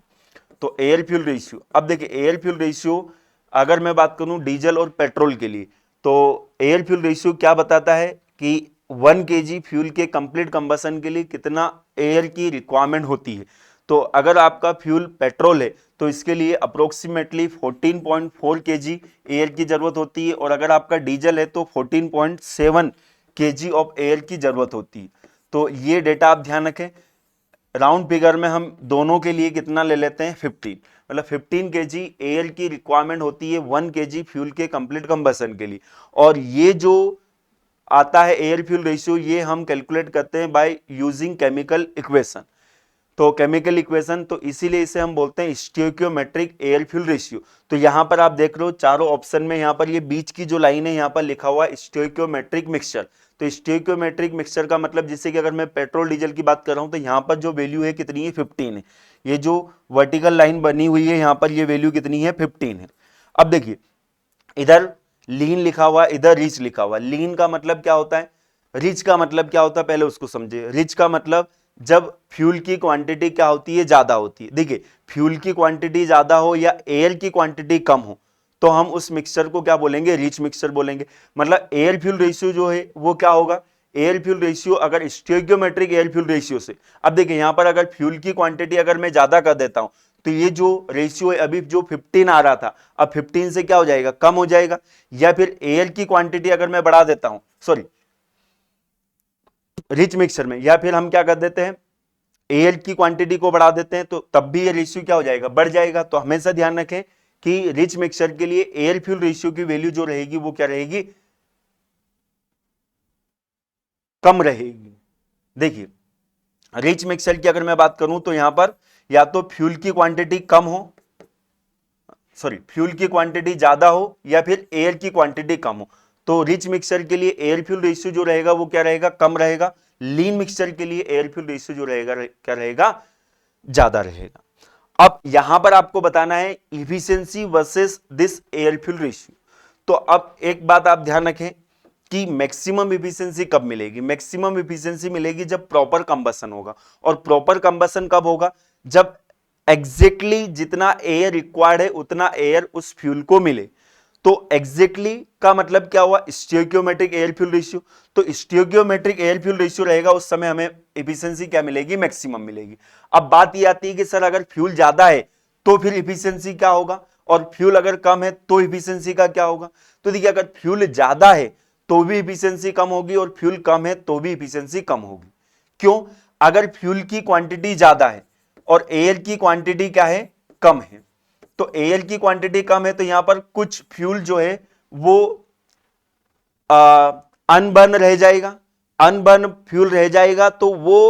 तो एयर फ्यूल रेशियो, अब देखिए एयर फ्यूल रेशियो अगर मैं बात करूं डीजल और पेट्रोल के लिए, तो एयर फ्यूल रेशियो क्या बताता है कि 1 kg फ्यूल के कंप्लीट कंबसन के लिए कितना एयर की रिक्वायरमेंट होती है। तो अगर आपका फ्यूल पेट्रोल है तो इसके लिए अप्रोक्सीमेटली 14.4 kg एयर की जरूरत होती है, और अगर आपका डीजल है तो 14.7 kg ऑफ एयर की जरूरत होती है। तो ये डेटा आप ध्यान रखें। राउंड फिगर में हम दोनों के लिए कितना ले लेते हैं? 15, मतलब 15 kg एयर की रिक्वायरमेंट होती है 1 kg फ्यूल के कंप्लीट कंबसन के लिए। और ये जो आता है एयर फ्यूल रेशियो, ये हम कैलकुलेट करते हैं बाय यूजिंग केमिकल इक्वेशन। तो केमिकल इक्वेशन, तो इसीलिए इसे हम बोलते हैं स्टोइकियोमेट्रिक एयर फ्यूल रेशियो। तो यहां पर आप देख रहे हो चारों ऑप्शन में यहां पर ये बीच की जो लाइन है यहां पर लिखा हुआ है स्टोइकियोमेट्रिक मिक्सचर। तो स्टोइकियोमेट्रिक मिक्सचर का मतलब, जैसे कि अगर मैं पेट्रोल डीजल की बात कर रहा हूं तो यहां पर जो वैल्यू है कितनी है? 15 है। ये जो वर्टिकल लाइन बनी हुई है यहां पर ये वैल्यू कितनी है? 15 है। अब देखिए इधर लीन लिखा हुआ, इधर रिच लिखा हुआ। लीन का मतलब क्या होता है, रिच का मतलब क्या होता है, पहले उसको समझे। रिच का मतलब जब फ्यूल की क्वांटिटी क्या होती है? ज्यादा होती है। देखिए फ्यूल की क्वांटिटी ज्यादा हो या एयर की क्वांटिटी कम हो तो हम उस मिक्सचर को क्या बोलेंगे? रिच मिक्सचर बोलेंगे। मतलब एयर फ्यूल रेशियो जो है वो क्या होगा? एयर फ्यूल रेशियो अगर स्टोइकियोमेट्रिक एयर फ्यूल रेशियो से, अब देखिए यहां पर अगर फ्यूल की क्वांटिटी अगर मैं ज्यादा कर देता हूं तो ये जो रेशियो है अभी जो 15 आ रहा था अब 15 से क्या हो जाएगा? कम हो जाएगा। या फिर एयर की क्वांटिटी अगर मैं बढ़ा देता हूं, सॉरी रिच मिक्सचर में, या फिर हम क्या कर देते हैं एयर की क्वांटिटी को बढ़ा देते हैं तो तब भी ये रेशियो क्या हो जाएगा? बढ़ जाएगा। तो हमेशा ध्यान रखें कि रिच मिक्सचर के लिए एयर फ्यूल रेशियो की वैल्यू जो रहेगी वो क्या रहेगी? कम रहेगी। देखिए रिच मिक्सचर की अगर मैं बात करूं तो यहां पर या तो फ्यूल की क्वांटिटी कम हो, सॉरी फ्यूल की क्वांटिटी ज्यादा हो, या फिर एयर की क्वांटिटी कम हो। तो रिच मिक्सचर के लिए एयर फ्यूल रेशियो जो रहेगा वो क्या रहेगा? कम रहेगा। लीन मिक्सचर के लिए एयर फ्यूल रेशियो जो रहेगा क्या रहेगा? ज्यादा रहेगा। अब यहां पर आपको बताना है efficiency versus this air fuel ratio. तो अब एक बात आप ध्यान रखें कि मैक्सिमम इफिशियंसी कब मिलेगी? मैक्सिमम इफिशियंसी मिलेगी जब प्रॉपर कंबसन होगा। और प्रॉपर कंबसन कब होगा? जब एग्जैक्टली जितना एयर रिक्वायर्ड है उतना एयर उस फ्यूल को मिले। तो एग्जैक्टली का मतलब क्या हुआ? Stoichiometric air fuel ratio. तो स्टोइकियोमेट्रिक एयर फ्यूल रेशियो रहेगा उस समय हमें इफिशियंसी क्या मिलेगी? मैक्सिमम मिलेगी। अब बात ये आती है कि सर अगर फ्यूल ज्यादा है तो फिर इफिशियंसी क्या होगा, और फ्यूल अगर कम है तो इफिशियंसी का क्या होगा? तो देखिए अगर फ्यूल ज्यादा है तो भी इफिशियंसी कम होगी और फ्यूल कम है तो भी इफिशियंसी कम होगी। क्यों? अगर फ्यूल की क्वांटिटी ज्यादा है और एयर की क्वांटिटी क्या है? कम है। तो एयर की क्वांटिटी कम है तो यहां पर कुछ फ्यूल जो है वो अनबर्न रह जाएगा। अनबर्न फ्यूल रह जाएगा तो वो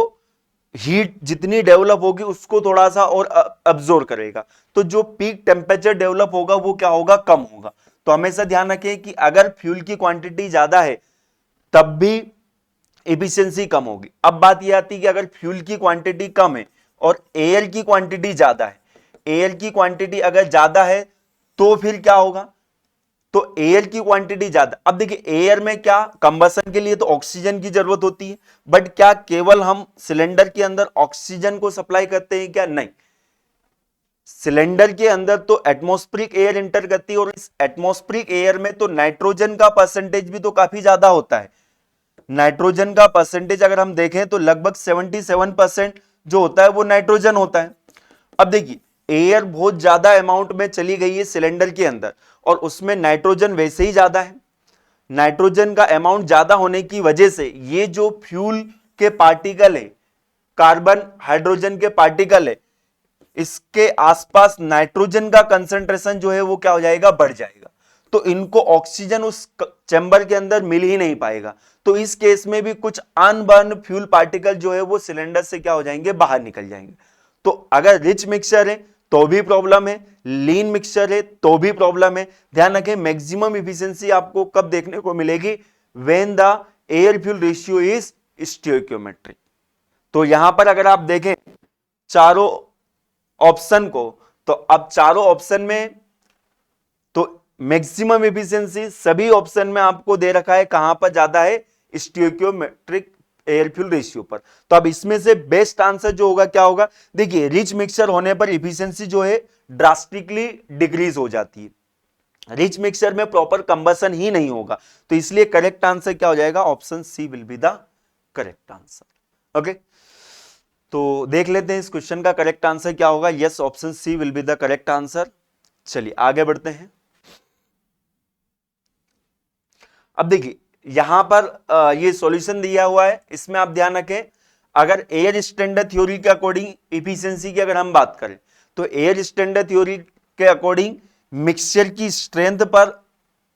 हीट जितनी डेवलप होगी उसको थोड़ा सा और अब्जॉर्ब करेगा। तो जो पीक टेम्परेचर डेवलप होगा वो क्या होगा? कम होगा। तो हमेशा ध्यान रखें कि अगर फ्यूल की क्वांटिटी ज्यादा है तब भी एफिशिएंसी कम होगी। अब बात यह आती है कि अगर फ्यूल की क्वांटिटी कम है और एयर की क्वांटिटी ज्यादा है, एयर की क्वांटिटी अगर ज्यादा है तो फिर क्या होगा? तो एयर की क्वांटिटी ज्यादा। अब देखिए एयर में क्या कंबसन के लिए तो ऑक्सीजन की जरूरत होती है, बट क्या केवल हम सिलेंडर के अंदर ऑक्सीजन को सप्लाई करते हैं क्या? नहीं, सिलेंडर के अंदर तो एटमॉस्फेरिक एयर इंटर करती है और इस एटमॉस्फेरिक एयर में तो नाइट्रोजन का परसेंटेज भी तो काफी ज्यादा होता है। नाइट्रोजन का परसेंटेज अगर हम देखें तो लगभग 77% जो होता है वो नाइट्रोजन होता है। अब देखिए एयर बहुत ज्यादा अमाउंट में चली गई है सिलेंडर के अंदर और उसमें नाइट्रोजन वैसे ही ज्यादा है। नाइट्रोजन का अमाउंट ज्यादा होने की वजह से ये जो फ्यूल के पार्टिकल है कार्बन हाइड्रोजन के पार्टिकल है, इसके आसपास नाइट्रोजन का कंसंट्रेशन जो है वो क्या हो जाएगा, बढ़ जाएगा, तो इनको ऑक्सीजन उस चैम्बर के अंदर मिल ही नहीं पाएगा। तो इस केस में भी कुछ अनबर्न फ्यूल पार्टिकल जो है वो सिलेंडर से क्या हो जाएंगे, बाहर निकल जाएंगे। तो अगर रिच मिक्सचर है तो भी प्रॉब्लम है, लीन मिक्सचर है तो भी प्रॉब्लम है। ध्यान रखें मैक्सिमम इफिशिएंसी आपको कब देखने को मिलेगी, when the air fuel ratio is stoichiometric. तो यहां पर अगर आप देखें चारों ऑप्शन को, तो अब चारों ऑप्शन में तो मैक्सिमम एफिशिएंसी सभी ऑप्शन में आपको दे रखा है, कहां पर ज्यादा है, स्टोइकियोमेट्रिक एयर फ्यूल रेशियो पर। तो अब इसमें से बेस्ट आंसर जो होगा क्या होगा, देखिए रिच मिक्सचर होने पर एफिशिएंसी जो है ड्रास्टिकली डिक्रीज हो जाती है, रिच मिक्सचर में प्रॉपर कंबसन ही नहीं होगा, तो इसलिए करेक्ट आंसर क्या हो जाएगा, option C will be the correct answer. Okay, तो देख लेते हैं इस क्वेश्चन का करेक्ट आंसर क्या होगा। Yes, option C will be the correct answer. चलिए आगे बढ़ते हैं। अब देखिए यहां पर ये सॉल्यूशन दिया हुआ है, इसमें आप ध्यान रखें अगर एयर स्टैंडर्ड थ्योरी के अकॉर्डिंग एफिशिएंसी की अगर हम बात करें तो एयर स्टैंडर्ड थ्योरी के अकॉर्डिंग मिक्सचर की स्ट्रेंथ पर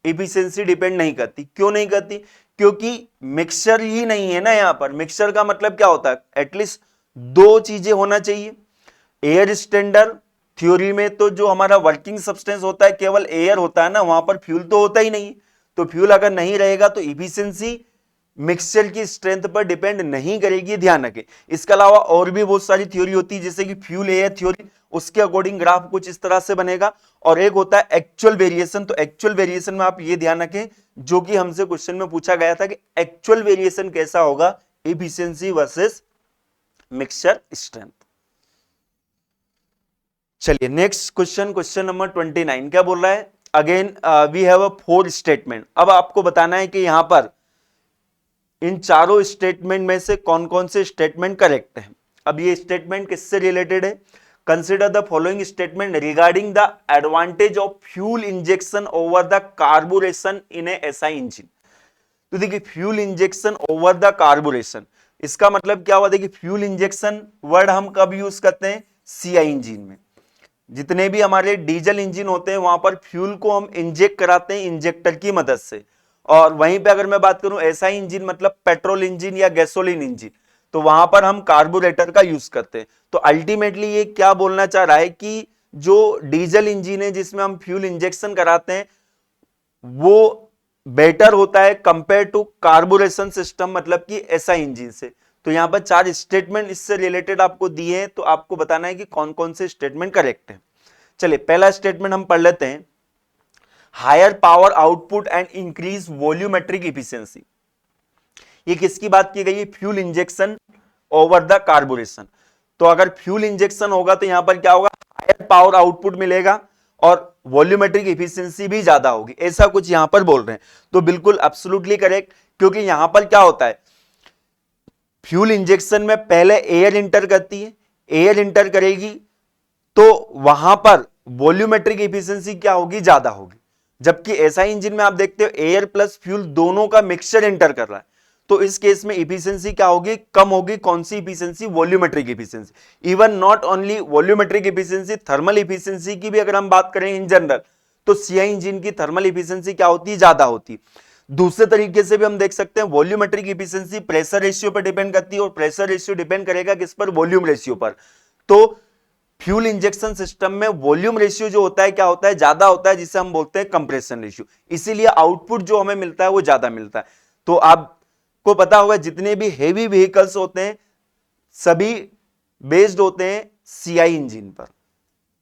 एफिशिएंसी डिपेंड नहीं करती। क्यों नहीं करती, क्योंकि मिक्सचर ही नहीं है ना यहां पर। मिक्सचर का मतलब क्या होता है, एटलीस्ट दो चीजें होना चाहिए। एयर स्टैंडर्ड थ्योरी में तो जो हमारा वर्किंग सब्सटेंस होता है केवल एयर होता है ना, वहां पर फ्यूल तो होता ही नहीं। तो फ्यूल अगर नहीं रहेगा तो इफिशिएंसी मिक्सचर की स्ट्रेंथ पर डिपेंड नहीं करेगी, ध्यान रखें। इसके अलावा और भी बहुत सारी थ्योरी होती है जैसे कि फ्यूल एयर थ्योरी, उसके अकॉर्डिंग ग्राफ कुछ इस तरह से बनेगा। और एक होता है एक्चुअल वेरिएशन, तो एक्चुअल वेरिएशन में आप ये ध्यान रखें जो कि हमसे क्वेश्चन में पूछा गया था कि एक्चुअल वेरिएशन कैसा होगा, इफिशिएंसी वर्सेस मिक्सचर स्ट्रेंथ। चलिए नेक्स्ट क्वेश्चन, क्वेश्चन नंबर 29 क्या बोल रहा है, again we have a 4 statement. अब आपको बताना है कि यहां पर इन चारों स्टेटमेंट में से कौन कौन से स्टेटमेंट करेक्ट है। अब ये स्टेटमेंट किससे रिलेटेड है, consider the following statement regarding the advantage of fuel injection over the carburation in a SI engine. तो देखिए fuel injection over the carburation, इसका मतलब क्या हुआ, देखिए फ्यूल इंजेक्शन वर्ड हम कब यूज करते हैं, सीआई इंजन में। जितने भी हमारे डीजल इंजन होते हैं वहां पर फ्यूल को हम इंजेक्ट कराते हैं इंजेक्टर की मदद से। और वहीं पे अगर मैं बात करूं एसआई इंजन मतलब पेट्रोल इंजन या गैसोलीन इंजन, तो वहां पर हम कार्बोरेटर का यूज करते हैं। तो अल्टीमेटली ये क्या बोलना चाह रहा है कि जो डीजल इंजन है जिसमें हम फ्यूल इंजेक्शन कराते हैं वो बेटर होता है कंपेयर टू कार्बोरेशन सिस्टम मतलब कि एसआई इंजन से। तो यहां पर 4 स्टेटमेंट इससे रिलेटेड आपको दिए हैं, तो आपको बताना है कि कौन कौन से स्टेटमेंट करेक्ट है। चलिए पहला स्टेटमेंट हम पढ़ लेते हैं, higher power output and increase volumetric efficiency. ये किसकी बात की गई है, fuel injection over the carburetion. तो अगर फ्यूल इंजेक्शन होगा तो यहां पर क्या होगा, हायर पावर आउटपुट मिलेगा और वॉल्यूमेट्रिक इफिशिएंसी भी ज्यादा होगी, ऐसा कुछ यहां पर बोल रहे हैं। तो बिल्कुल एब्सोल्युटली करेक्ट, क्योंकि यहां पर क्या होता है, फ्यूल इंजेक्शन में पहले एयर इंटर करती है, एयर इंटर करेगी तो वहां पर वॉल्यूमेट्रिक इफिशिएंसी क्या होगी, ज्यादा होगी। जबकि एसआई इंजन में आप देखते हो एयर प्लस फ्यूल दोनों का मिक्सचर इंटर कर रहा है, तो इस केस में इफिशिएंसी क्या होगी, कम होगी। कौन सी efficiency, volumetric efficiency. Even not only volumetric efficiency, thermal efficiency की भी अगर हम बात करें इन जनरल तो सीआई इंजन की थर्मल इफिशिएंसी क्या होती है, ज्यादा होती। दूसरे तरीके से भी हम देख सकते हैं वॉल्यूमेट्रिक इफिशिएंसी प्रेशर रेशियो पर डिपेंड करती है और प्रेशर रेशियो डिपेंड करेगा किस पर, वॉल्यूम रेशियो पर। तो फ्यूल इंजेक्शन सिस्टम में वॉल्यूम रेशियो जो होता है क्या होता है, ज्यादा होता है, जिसे हम बोलते हैं कंप्रेशन रेशियो। इसीलिए आउटपुट जो हमें मिलता है वो ज्यादा मिलता है। तो आपको पता होगा जितने भी हेवी व्हीकल्स होते हैं सभी बेस्ड होते हैं सीआई इंजन पर,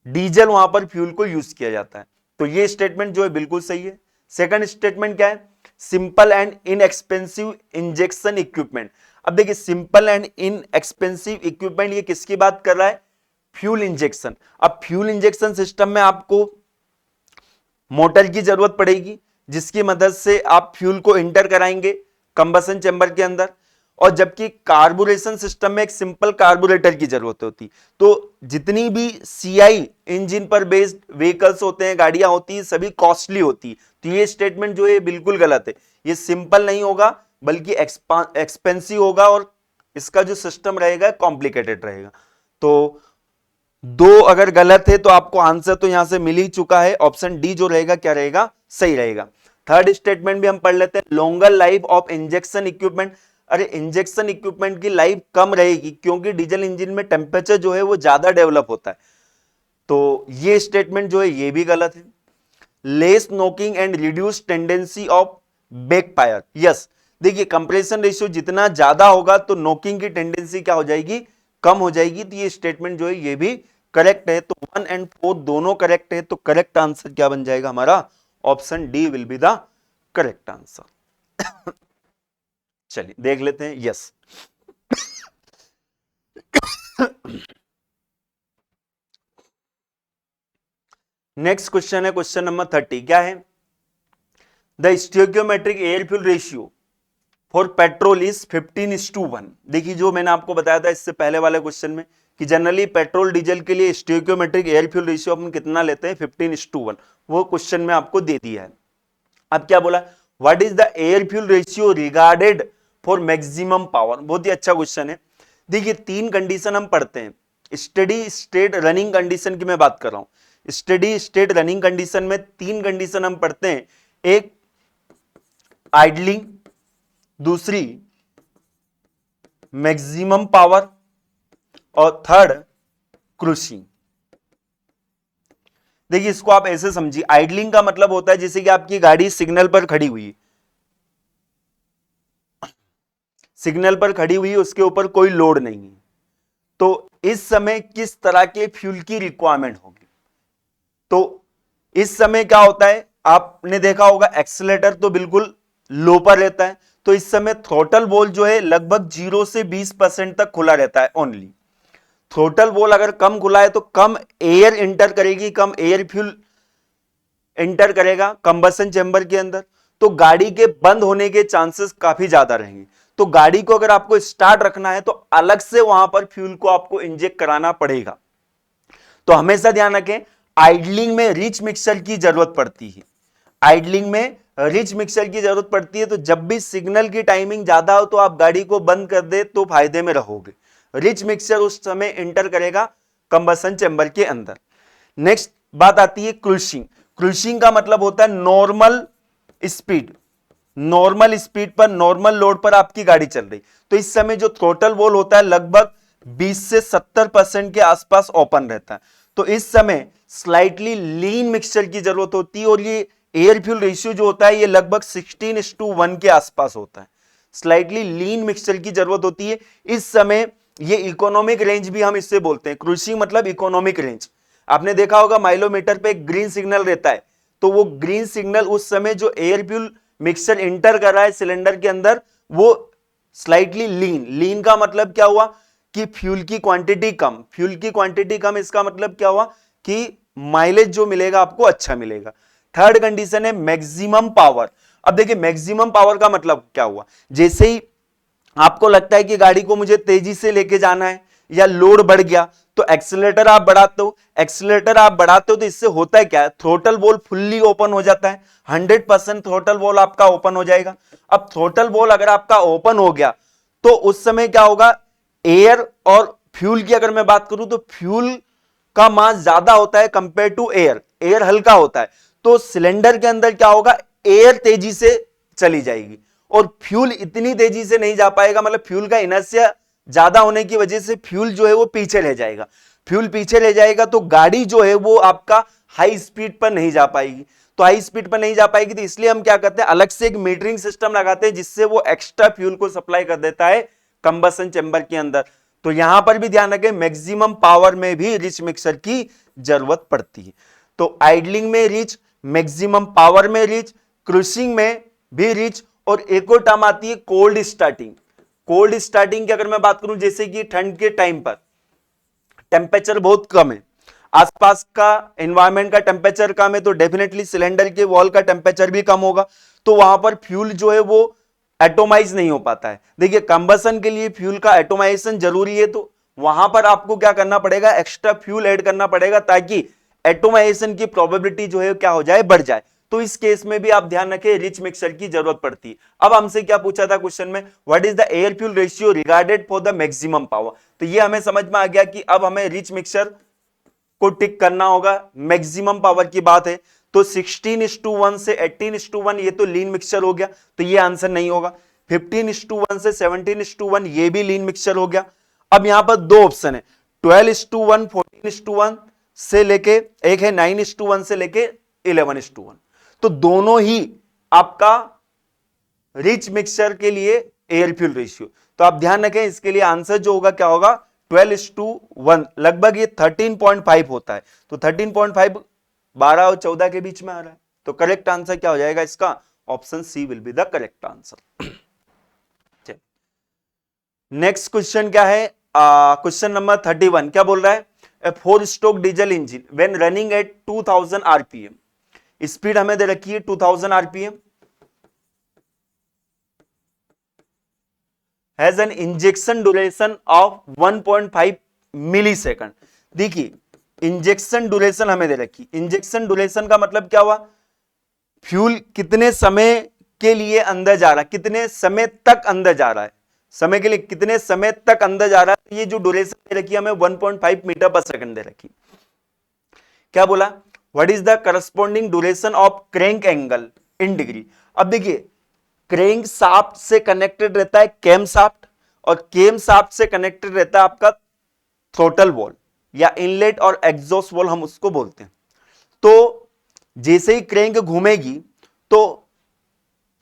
डीजल वहां पर फ्यूल को यूज किया जाता है। तो ये स्टेटमेंट जो है बिल्कुल सही है। सेकंड स्टेटमेंट क्या है, simple and inexpensive injection equipment. अब देखिए सिंपल एंड इनएक्सपेंसिव इक्विपमेंट ये किसकी बात कर रहा है, फ्यूल इंजेक्शन। अब फ्यूल इंजेक्शन सिस्टम में आपको मोटर की जरूरत पड़ेगी जिसकी मदद से आप फ्यूल को इंटर कराएंगे कंबसन चैम्बर के अंदर, और जबकि कार्बोरेशन सिस्टम में एक सिंपल कार्बोरेटर की जरूरत होती। तो जितनी भी सीआई इंजन पर बेस्ड व्हीकल्स होते हैं, गाड़ियां होती हैं, सभी कॉस्टली होती। तो ये स्टेटमेंट जो है बिल्कुल गलत है, ये सिंपल नहीं होगा बल्कि एक्सपेंसिव होगा और इसका जो सिस्टम रहेगा कॉम्प्लिकेटेड रहेगा। तो दो अगर गलत है तो आपको आंसर तो यहां से मिल ही चुका है, ऑप्शन डी जो रहेगा क्या रहेगा, सही रहेगा। थर्ड स्टेटमेंट भी हम पढ़ लेते हैं, longer life of injection equipment. अरे इंजेक्शन इक्विपमेंट की लाइफ कम रहेगी क्योंकि डीजल इंजन में टेम्परेचर जो है वो ज्यादा डेवलप होता है, तो ये स्टेटमेंट जो है ये भी गलत है। Less knocking and reduce tendency of backfire, yes. देखिए कंप्रेशन रेशियो जितना ज्यादा होगा तो नोकिंग की टेंडेंसी क्या हो जाएगी, कम हो जाएगी, तो ये स्टेटमेंट जो है ये भी करेक्ट है। तो 1 और 4 दोनों करेक्ट है, तो करेक्ट आंसर क्या बन जाएगा हमारा, option D will be the correct answer. चलिए देख लेते हैं, यस। नेक्स्ट क्वेश्चन है क्वेश्चन नंबर 30, क्या है, the stoichiometric air fuel ratio for petrol is 15:1। देखिए जो मैंने आपको बताया था इससे पहले वाले क्वेश्चन में कि जनरली पेट्रोल डीजल के लिए स्टोइकियोमेट्रिक एयर फ्यूल रेशियो अपन कितना लेते हैं, 15:1, वो क्वेश्चन में आपको दे दिया है। अब क्या बोला, what is the air fuel ratio regarded for maximum power. बहुत ही अच्छा क्वेश्चन है। देखिए 3 कंडीशन हम पढ़ते हैं, स्टेडी स्टेट रनिंग कंडीशन की मैं बात कर रहा हूं। स्टेडी स्टेट रनिंग कंडीशन में 3 कंडीशन हम पढ़ते हैं, एक आइडलिंग, दूसरी मैक्सिमम पावर और थर्ड क्रूसिंग। देखिए इसको आप ऐसे समझिए, आइडलिंग का मतलब होता है जैसे कि आपकी गाड़ी सिग्नल पर खड़ी हुई है, सिग्नल पर खड़ी हुई है, उसके ऊपर कोई लोड नहीं है, तो इस समय किस तरह के फ्यूल की रिक्वायरमेंट होगी। तो इस समय क्या होता है, आपने देखा होगा एक्सीलरेटर तो बिल्कुल लो पर रहता है, तो इस समय थ्रोटल वॉल जो है लगभग 0 से 20% तक खुला रहता है ओनली। थ्रोटल वॉल अगर कम खुला है तो कम एयर इंटर करेगी, कम एयर फ्यूल इंटर करेगा कंबसन चैम्बर के अंदर, तो गाड़ी के बंद होने के चांसेस काफी ज्यादा रहेंगे। तो गाड़ी को अगर आपको स्टार्ट रखना है तो अलग से वहां पर फ्यूल को आपको इंजेक्ट कराना पड़ेगा। तो हमेशा ध्यान रखें, आइडलिंग में रिच मिक्सचर की जरूरत पड़ती है, आइडलिंग में रिच मिक्सचर की जरूरत पड़ती है। तो जब भी सिग्नल की टाइमिंग ज्यादा हो तो आप गाड़ी को बंद कर दे तो फायदे में रहोगे। रिच मिक्सचर उस समय इंटर करेगा कंबसन चैम्बर के अंदर। नेक्स्ट बात आती है क्रूसिंग। क्रूसिंग का मतलब होता है नॉर्मल स्पीड, नॉर्मल स्पीड पर नॉर्मल लोड पर आपकी गाड़ी चल रही, तो इस समय जो थ्रोटल वॉल होता है लगभग 20 से 70% के आसपास ओपन रहता है। तो इस समय स्लाइटली लीन मिक्सचर की जरूरत होती है, और ये एयर फ्यूल रेशियो जो होता है ये लगभग 16:1 के आसपास होता है। स्लाइटली लीन मिक्सचर की जरूरत होती है इस समय। ये इकोनॉमिक रेंज भी हम इससे बोलते हैं, क्रूसिंग मतलब इकोनॉमिक रेंज। आपने देखा होगा माइलोमीटर पे एक ग्रीन सिग्नल रहता है, तो वो ग्रीन सिग्नल उस समय जो एयर फ्यूल मिक्सचर इंटर कर रहा है सिलेंडर के अंदर वो स्लाइटली लीन। लीन का मतलब क्या हुआ कि फ्यूल की क्वांटिटी कम, फ्यूल की क्वांटिटी कम, इसका मतलब क्या हुआ कि माइलेज जो मिलेगा आपको अच्छा मिलेगा। थर्ड कंडीशन है मैक्सिमम पावर। अब देखिए मैक्सिमम पावर का मतलब क्या हुआ, जैसे ही आपको लगता है कि गाड़ी को मुझे तेजी से लेके जाना है या लोड बढ़ गया तो एक्सीलरेटर आप बढ़ाते हो, एक्सीलरेटर आप बढ़ाते हो तो इससे होता है क्या, थ्रोटल वॉल्व फुल्ली ओपन हो जाता है, 100% थ्रोटल वॉल्व आपका ओपन हो जाएगा। अब थ्रोटल वॉल्व अगर आपका ओपन हो गया तो उस समय क्या होगा, एयर और फ्यूल की अगर मैं बात करूं तो फ्यूल का मास ज्यादा होता है कंपेयर टू एयर, एयर हल्का होता है, तो सिलेंडर के अंदर क्या होगा, एयर तेजी से चली जाएगी और फ्यूल इतनी तेजी से नहीं जा पाएगा, मतलब फ्यूल का इनर्शिया ज्यादा होने की वजह से फ्यूल जो है वो पीछे रह जाएगा। फ्यूल पीछे रह जाएगा तो गाड़ी जो है वो आपका हाई स्पीड पर नहीं जा पाएगी। तो हाई स्पीड पर नहीं जा पाएगी तो इसलिए हम क्या करते हैं, अलग से एक मीटरिंग सिस्टम लगाते हैं जिससे वो एक्स्ट्रा फ्यूल को सप्लाई कर देता है कंबसन चैम्बर के अंदर। तो यहां पर भी ध्यान रखें मैक्सिमम पावर में भी रिच मिक्सर की जरूरत पड़ती है। तो आइडलिंग में रिच, मैक्सिमम पावर में रिच, क्रूसिंग में भी रिच, और एक और टर्म आती है कोल्ड स्टार्टिंग। कोल्ड स्टार्टिंग की अगर मैं बात करूं, जैसे कि ठंड के टाइम पर टेम्परेचर बहुत कम है, आसपास का एनवायरनमेंट का टेम्परेचर कम है, तो डेफिनेटली सिलेंडर के वॉल का टेम्परेचर भी कम होगा, तो वहां पर फ्यूल जो है वो एटोमाइज नहीं हो पाता है। देखिए कंबसन के लिए फ्यूल का एटोमाइजेशन जरूरी है, तो वहां पर आपको क्या करना पड़ेगा, एक्स्ट्रा फ्यूल ऐड करना पड़ेगा ताकि एटोमाइजेशन की प्रोबेबिलिटी जो है क्या हो जाए, बढ़ जाए। तो इस केस में भी आप ध्यान रखें रिच मिक्सचर की जरूरत पड़ती है। अब हमसे क्या पूछा था क्वेश्चन में, what is the air fuel ratio regarded for the maximum power. तो ये हमें समझ में आ गया कि अब हमें रिच मिक्सचर को टिक करना होगा, मैक्सिमम पावर की बात है। तो 16:1 से 18:1 ये तो लीन मिक्सचर हो गया, तो ये आंसर नहीं होगा। 15:1 से 17:1 ये भी लीन मिक्सचर हो गया। अब यहां पर दो ऑप्शन है, 12:1, 14:1 से लेके, एक है 9:1 से लेके 11:1। तो दोनों ही आपका रिच मिक्सचर के लिए एयर फ्यूल रेशियो। तो आप ध्यान रखें इसके लिए आंसर जो होगा क्या होगा, 12:1, लगभग ये 13.5 होता है। तो 13.5 12 और 14 के बीच में आ रहा है। तो करेक्ट आंसर क्या हो जाएगा इसका, option C will be the correct answer. Next question क्या है, क्वेश्चन नंबर 31 क्या बोल रहा है, a 4 stroke diesel engine when running at 2000 RPM, speed हमें दे रखी है 2000 RPM, has an injection duration of 1.5 millisecond. देखिए इंजेक्शन ड्यूरेशन हमें दे रखी, इंजेक्शन ड्यूरेशन का मतलब क्या हुआ, फ्यूल कितने समय के लिए अंदर जा रहा है, कितने समय तक अंदर जा रहा है, समय के लिए कितने समय तक अंदर जा रहा है। ये जो ड्यूरेशन दे रखी है हमें 1.5 मीटर पर सेकंड दे रखी। क्या बोला, what is the corresponding duration of crank angle in degree. अब देखिए क्रैंक शाफ्ट से कनेक्टेड रहता है कैम शाफ्ट, और कैम शाफ्ट से कनेक्टेड रहता है आपका थ्रोटल वॉल या इनलेट और एग्जॉस्ट वॉल हम उसको बोलते हैं। तो जैसे ही क्रैंक घूमेगी तो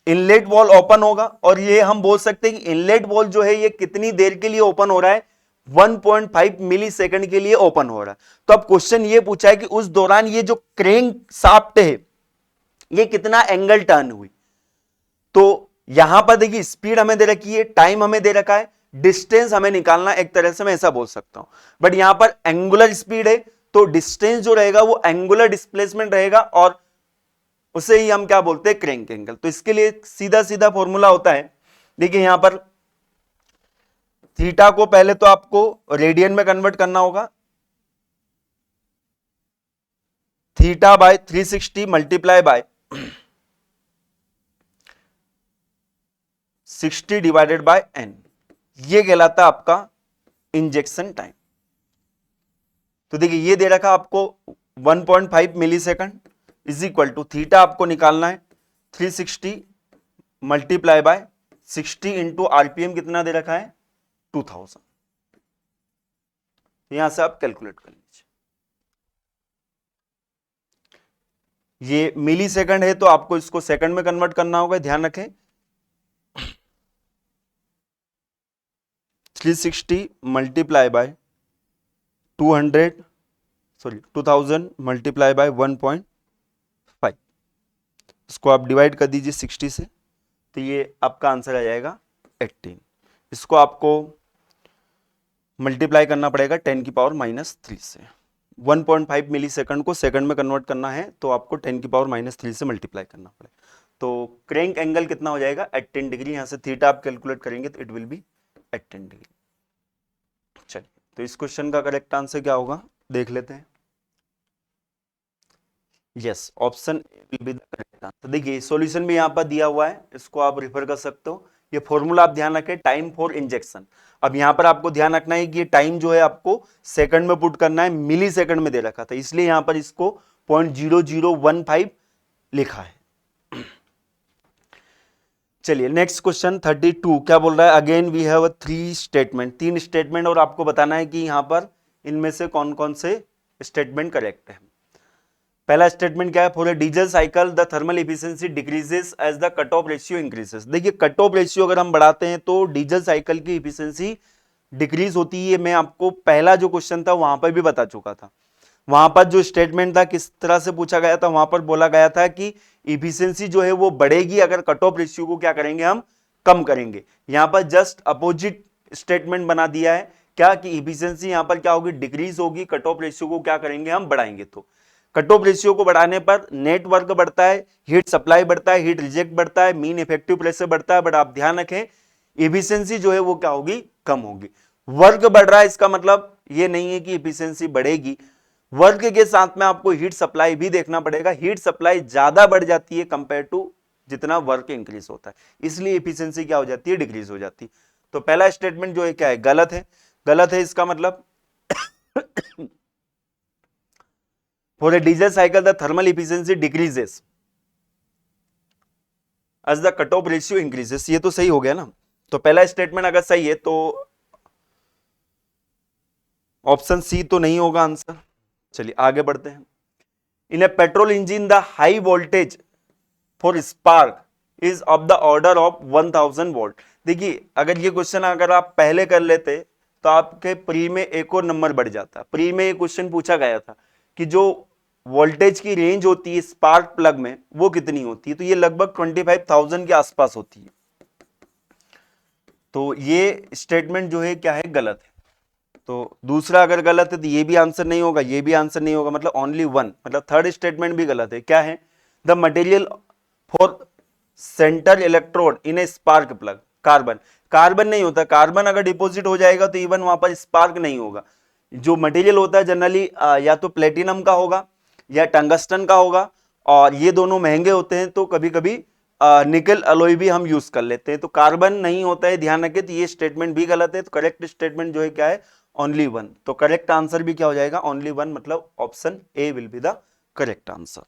इनलेट वॉल ओपन होगा, और ये हम बोल सकते हैं कि इनलेट वॉल जो है ये कितनी देर के लिए ओपन हो रहा है, 1.5 मिली सेकंड के लिए ओपन हो रहा है। तो अब क्वेश्चन ये पूछा है कि उस दौरान ये जो क्रैंक शाफ्ट है ये कितना एंगल टर्न हुई। तो यहां पर देखिए स्पीड हमें दे रखी है, टाइम हमें दे रखा है, डिस्टेंस हमें निकालना, एक तरह से मैं ऐसा बोल सकता हूं। बट यहां पर एंगुलर स्पीड है तो डिस्टेंस जो रहेगा वो एंगुलर डिस्प्लेसमेंट रहेगा, और उसे ही हम क्या बोलते हैं, क्रैंक एंगल। तो इसके लिए सीधा सीधा फॉर्मूला होता है, देखिए यहां पर थीटा को पहले तो आपको रेडियन में कन्वर्ट करना होगा, theta by 360 multiply by 60 divided by N, ये कहलाता है आपका इंजेक्शन टाइम। तो देखिए ये दे रखा आपको 1.5 millisecond is equal to theta आपको निकालना है 360 मल्टीप्लाई बाय 60 इंटू आरपीएम कितना दे रखा है 2000। यहां से आप कैलकुलेट कर लीजिए, ये मिली सेकंड है तो आपको इसको सेकंड में कन्वर्ट करना होगा, ध्यान रखें। 360 मल्टीप्लाई बाय 2000 मल्टीप्लाई बाय 1.5, इसको आप डिवाइड कर दीजिए 60 से, तो ये आपका आंसर आ जाएगा 18। इसको आपको मल्टीप्लाई करना पड़ेगा 10 की पावर -3 से। 1.5 मिली सेकंड को सेकंड में कन्वर्ट करना है तो आपको 10 की पावर -3 से मल्टीप्लाई करना पड़ेगा। तो क्रैंक एंगल कितना हो जाएगा 18 डिग्री। यहां से थीटा आप कैलकुलेट करेंगे तो इट विल बी 18 डिग्री। चलिए तो इस क्वेश्चन का करेक्ट आंसर क्या होगा देख लेते हैं। Yes, option will be the correct answer. देखिए सॉल्यूशन भी यहां पर दिया हुआ है, इसको आप रिफर कर सकते हो। ये फॉर्मूला आप ध्यान रखें, टाइम फॉर इंजेक्शन। अब यहां पर आपको ध्यान रखना है कि ये टाइम जो है आपको सेकंड में पुट करना है, मिली सेकंड में दे रखा था, इसलिए यहां पर इसको 0.0015 लिखा है। चलिए नेक्स्ट क्वेश्चन 32 क्या बोल रहा है, again we have 3 statement, 3 statement, और आपको बताना है कि यहां पर इनमें से कौन कौन से स्टेटमेंट करेक्ट है। पहला स्टेटमेंट क्या है, for a diesel cycle the thermal efficiency decreases as the cut off ratio increases. देखिए कट ऑफ रेशियो अगर हम बढ़ाते हैं तो डीजल साइकिल की एफिशिएंसी डिक्रीज होती है। मैं आपको पहला जो क्वेश्चन था वहां पर भी बता चुका था। वहां पर जो स्टेटमेंट था किस तरह से पूछा गया था, वहां पर बोला गया था कि इफिशियंसी जो है वो बढ़ेगी अगर कट ऑफ रेशियो को क्या करेंगे, हम कम करेंगे। यहां पर जस्ट अपोजिट स्टेटमेंट बना दिया है, क्या कि इफिशियंसी यहां पर क्या होगी, डिक्रीज होगी, कट ऑफ रेशियो को क्या करेंगे, हम बढ़ाएंगे। तो कट ऑफ रेशियो को बढ़ाने पर नेट वर्क बढ़ता है, हीट सप्लाई बढ़ता है, हीट रिजेक्ट बढ़ता है, मीन इफेक्टिव प्रेशर बढ़ता है। बट आप ध्यान रखें इफिशियंसी जो है वो क्या होगी, कम होगी। वर्क बढ़ रहा है इसका मतलब ये नहीं है कि इफिशियंसी बढ़ेगी, वर्क के साथ में आपको हीट सप्लाई भी देखना पड़ेगा। हीट सप्लाई ज्यादा बढ़ जाती है कंपेयर टू जितना वर्क इंक्रीज होता है, इसलिए एफिशिएंसी क्या हो जाती है, डिक्रीज हो जाती है। तो पहला स्टेटमेंट जो है क्या है, गलत है। गलत है इसका मतलब for a diesel cycle the thermal efficiency decreases as the cut off ratio increases, ये तो सही हो गया ना। तो पहला स्टेटमेंट अगर सही है तो ऑप्शन सी तो नहीं होगा आंसर। चलिए आगे बढ़ते हैं। In a petrol engine the high voltage for spark is of the order of 1000 volt. देखिए अगर ये क्वेश्चन अगर आप पहले कर लेते तो आपके प्री में एक और नंबर बढ़ जाता। प्री में ये क्वेश्चन पूछा गया था कि जो वोल्टेज की रेंज होती है स्पार्क प्लग में वो कितनी होती है, तो ये लगभग 25,000 के आसपास होती है। तो ये स्टेटमेंट जो है क्या है, गलत है। तो दूसरा अगर गलत है तो ये भी आंसर नहीं होगा, ये भी आंसर नहीं होगा, मतलब ओनली वन, मतलब थर्ड स्टेटमेंट भी गलत है। क्या है, the material for centre electrode in A spark plug carbon. Carbon नहीं होता, कार्बन अगर डिपॉजिट हो जाएगा तो इवन वहां पर स्पार्क नहीं होगा। जो मटेरियल होता है जनरली या तो प्लेटिनम का होगा या टंगस्टन का होगा, और ये दोनों महंगे होते हैं तो कभी कभी निकल अलॉय भी हम यूज कर लेते हैं। तो कार्बन नहीं होता है, ध्यान रखें। तो ये स्टेटमेंट भी गलत है। तो करेक्ट स्टेटमेंट जो है क्या है, ओनली वन। तो करेक्ट आंसर भी क्या हो जाएगा, ओनली वन, मतलब option A will be the correct answer.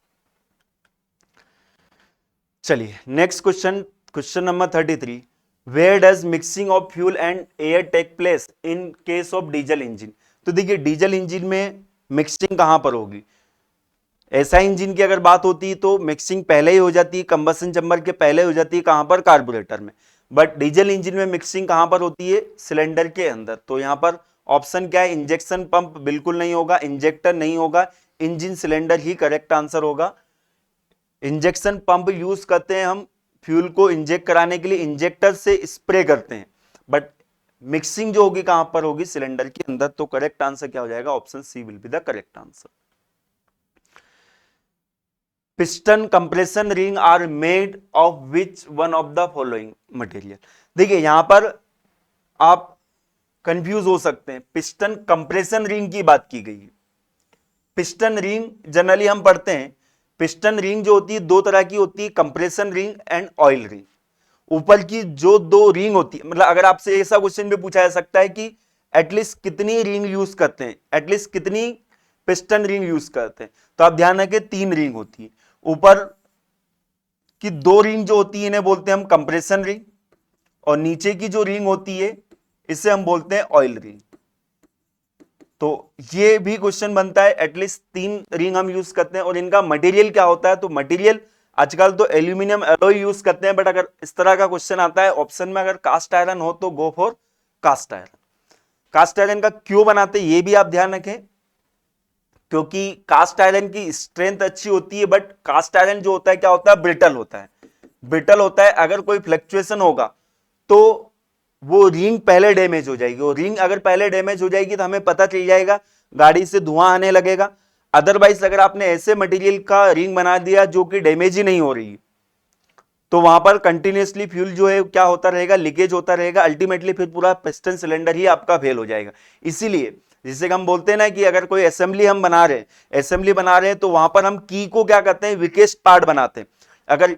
चलिए next question, question number 33, where does mixing of fuel and air take place in case of diesel engine. तो देखिए diesel engine में mixing कहां पर होगी। एसआई इंजन की अगर बात होती है तो मिक्सिंग पहले ही हो जाती है, कंबसन चैम्बर के पहले हो जाती है, कहां पर, कार्बोरेटर में। बट डीजल इंजन में मिक्सिंग कहां पर होती है, सिलेंडर के अंदर। तो यहां पर ऑप्शन क्या है, इंजेक्शन पंप बिल्कुल नहीं होगा, इंजेक्टर नहीं होगा, इंजन सिलेंडर ही करेक्ट आंसर होगा। इंजेक्शन पंप यूज करते हैं हम फ्यूल को इंजेक्ट कराने के लिए, इंजेक्टर से स्प्रे करते हैं, बट मिक्सिंग जो होगी कहां पर होगी, सिलेंडर के अंदर। तो करेक्ट आंसर क्या हो जाएगा, option C will be the correct answer. Piston compression ring are made of which one of the following material. देखिए यहां पर आप कंफ्यूज हो सकते हैं, पिस्टन कंप्रेशन रिंग की बात की गई है। पिस्टन रिंग जनरली हम पढ़ते हैं, पिस्टन रिंग जो होती है दो तरह की होती है, compression ring and oil ring. ऊपर की जो दो रिंग होती है, मतलब अगर आपसे ऐसा क्वेश्चन भी पूछा जा सकता है कि एटलीस्ट कितनी रिंग यूज करते हैं, एटलीस्ट कितनी पिस्टन रिंग यूज करते हैं, तो आप ध्यान रखें 3 रिंग होती है। ऊपर की 2 रिंग जो होती है इन्हें बोलते हैं हम कंप्रेशन रिंग, और नीचे की जो रिंग होती है इसे हम बोलते हैं ऑयल रिंग। तो ये भी क्वेश्चन बनता है, एटलीस्ट 3 रिंग हम यूज करते हैं। और इनका मटेरियल क्या होता है, तो मटेरियल आजकल तो एल्यूमिनियम एलॉय यूज करते हैं, बट अगर इस तरह का क्वेश्चन आता है ऑप्शन में अगर कास्ट आयरन हो तो go for cast iron. Cast iron का क्यों बनाते हैं ये भी आप ध्यान रखें, क्योंकि कास्ट आयरन की स्ट्रेंथ अच्छी होती है, बट कास्ट आयरन जो होता है क्या होता है, ब्रिटल होता है। ब्रिटल होता है, अगर कोई फ्लक्चुएशन होगा तो वो रिंग पहले डैमेज हो जाएगी, और रिंग अगर पहले डैमेज हो जाएगी तो हमें पता चल जाएगा, गाड़ी से धुआं आने लगेगा। अदरवाइज अगर आपने ऐसे मटेरियल का रिंग बना दिया जो कि डैमेज ही नहीं हो रही, तो वहां पर कंटिन्यूसली फ्यूल जो है क्या होता रहेगा, लीकेज होता रहेगा। अल्टीमेटली फिर पूरा पिस्टन सिलेंडर ही आपका फेल हो जाएगा। इसीलिए जिसे हम बोलते हैं ना कि अगर कोई असेंबली हम बना रहे हैं तो वहां पर हम की को क्या करते हैं, वीकेस्ट पार्ट बनाते हैं। अगर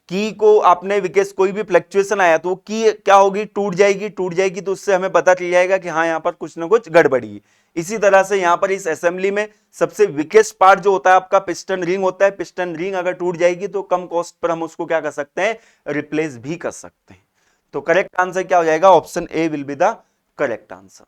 की को आपने विकेस कोई भी फ्लक्चुएशन आया तो की क्या होगी, टूट जाएगी। तो उससे हमें पता चल जाएगा कि हाँ यहां पर कुछ ना कुछ गड़बड़ी है। इसी तरह से यहां पर इस असेंबली में सबसे विकेस्ट पार्ट जो होता है आपका पिस्टन रिंग होता है। पिस्टन रिंग अगर टूट जाएगी तो कम कॉस्ट पर हम उसको क्या कर सकते हैं, रिप्लेस भी कर सकते हैं। तो करेक्ट आंसर क्या हो जाएगा, option A will be the correct answer.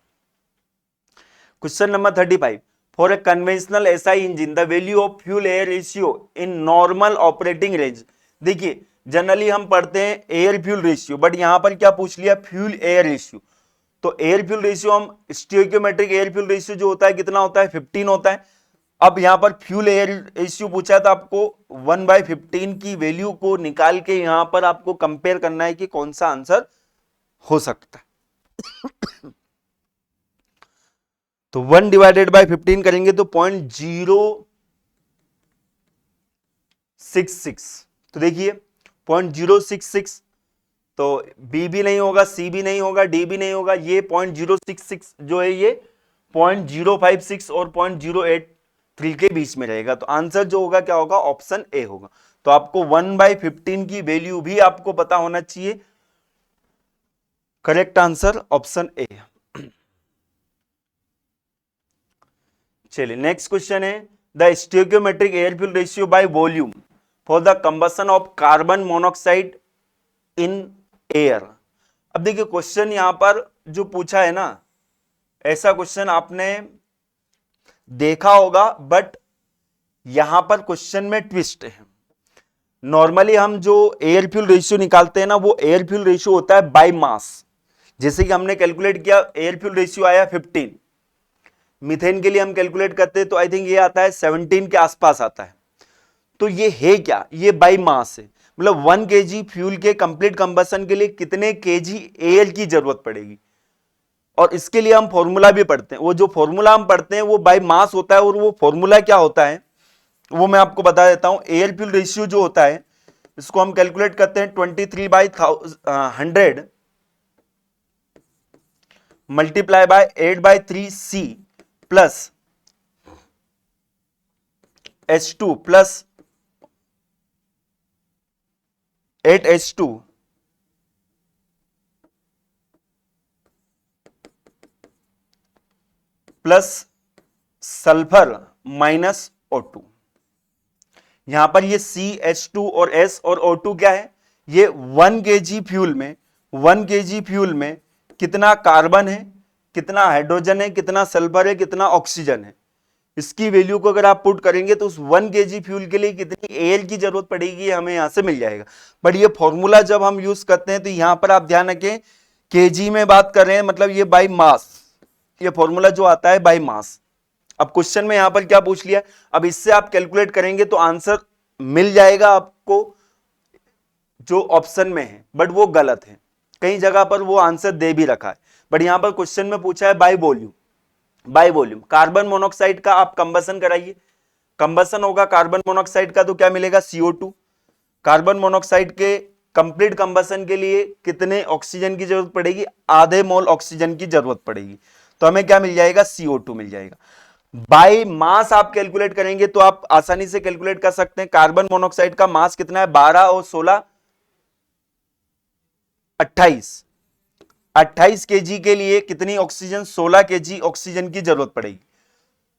Question number 35, for a conventional SI engine the value of fuel air ratio in normal operating range. देखिए जनरली हम पढ़ते हैं एयर फ्यूल रेशियो, बट यहां पर क्या पूछ लिया, फ्यूल एयर रेशियो। तो एयर फ्यूल रेशियो हम स्टोइकियोमेट्रिक एयर फ्यूल रेशियो जो होता है कितना होता है, 15 होता है। अब यहां पर फ्यूल एयर रेशियो पूछा है तो आपको 1/15 की वैल्यू को निकाल के यहां पर आपको कंपेयर करना है कि कौन सा आंसर हो सकता है। तो 1/15 करेंगे तो 0.066। तो देखिए 0.066, तो बी भी नहीं होगा, सी भी नहीं होगा, डी भी नहीं होगा। ये 0.066 जो है ये 0.056 और 0.08 3 के बीच में रहेगा। तो आंसर जो होगा क्या होगा, ऑप्शन ए होगा। तो आपको 1/15 की वैल्यू भी आपको पता होना चाहिए। Correct answer option A. चलिए नेक्स्ट क्वेश्चन है, the stoichiometric air fuel ratio by volume for the combustion of carbon monoxide in air. अब देखिए क्वेश्चन यहां पर जो पूछा है ना, ऐसा क्वेश्चन आपने देखा होगा, बट यहां पर क्वेश्चन में ट्विस्ट है। नॉर्मली हम जो एयर फ्यूल रेशियो निकालते हैं ना, वो एयर फ्यूल रेशियो होता है बाय मास। जैसे कि हमने कैलकुलेट किया, एयर फ्यूल रेशियो आया 15, मीथेन के लिए हम कैलकुलेट करते हैं तो आई थिंक ये आता है 17 के आसपास आता है। तो ये है क्या, ये बाय मास है, मतलब 1 kg फ्यूल के कंप्लीट कंबशन के लिए कितने kg एयर की जरूरत पड़ेगी। और इसके लिए हम फॉर्मूला भी पढ़ते हैं, वो जो फॉर्मूला हम पढ़ते हैं वो बाय मास होता है। और वो फॉर्मूला क्या होता है वो मैं आपको बता देता हूं। एयर फ्यूल रेशियो जो होता है, इसको हम कैलकुलेट करते हैं 23/100 multiply by 8/3C plus H2 plus 8H2 plus sulphur minus O2। यहां पर ये CH2 और S और O2 क्या है, ये 1 kg फ्यूल में 1 kg फ्यूल में कितना कार्बन है, कितना हाइड्रोजन है, कितना सल्फर है, कितना ऑक्सीजन है। इसकी वैल्यू को अगर आप पुट करेंगे तो उस 1 kg फ्यूल के लिए कितनी एयर की जरूरत पड़ेगी हमें यहां से मिल जाएगा। बट ये फॉर्मूला जब हम यूज करते हैं तो यहां पर आप ध्यान रखें केजी में बात कर रहे हैं, मतलब ये बाय मास, ये फॉर्मूला जो आता है बाय मास। अब क्वेश्चन में यहां पर क्या पूछ लिया, अब इससे आप कैलकुलेट करेंगे तो आंसर मिल जाएगा आपको जो ऑप्शन में है, बट वो गलत है। कई जगह पर वो आंसर दे भी रखा है, बट यहां पर क्वेश्चन में पूछा है by volume. By volume carbon monoxide का आप कंबसन कराइए, कंबसन होगा कार्बन मोनोऑक्साइड का तो क्या मिलेगा, CO2। कार्बन मोनोऑक्साइड के कंप्लीट कंबसन के लिए कितने ऑक्सीजन की जरूरत पड़ेगी, आधे मोल ऑक्सीजन की जरूरत पड़ेगी। तो हमें क्या मिल जाएगा, CO2 मिल जाएगा। बाय मास आप कैलकुलेट करेंगे तो आप आसानी से कैलकुलेट कर सकते हैं। कार्बन मोनोऑक्साइड का मास कितना है, 12 और 16 28 केजी के लिए कितनी ऑक्सीजन, 16 केजी ऑक्सीजन की जरूरत पड़ेगी।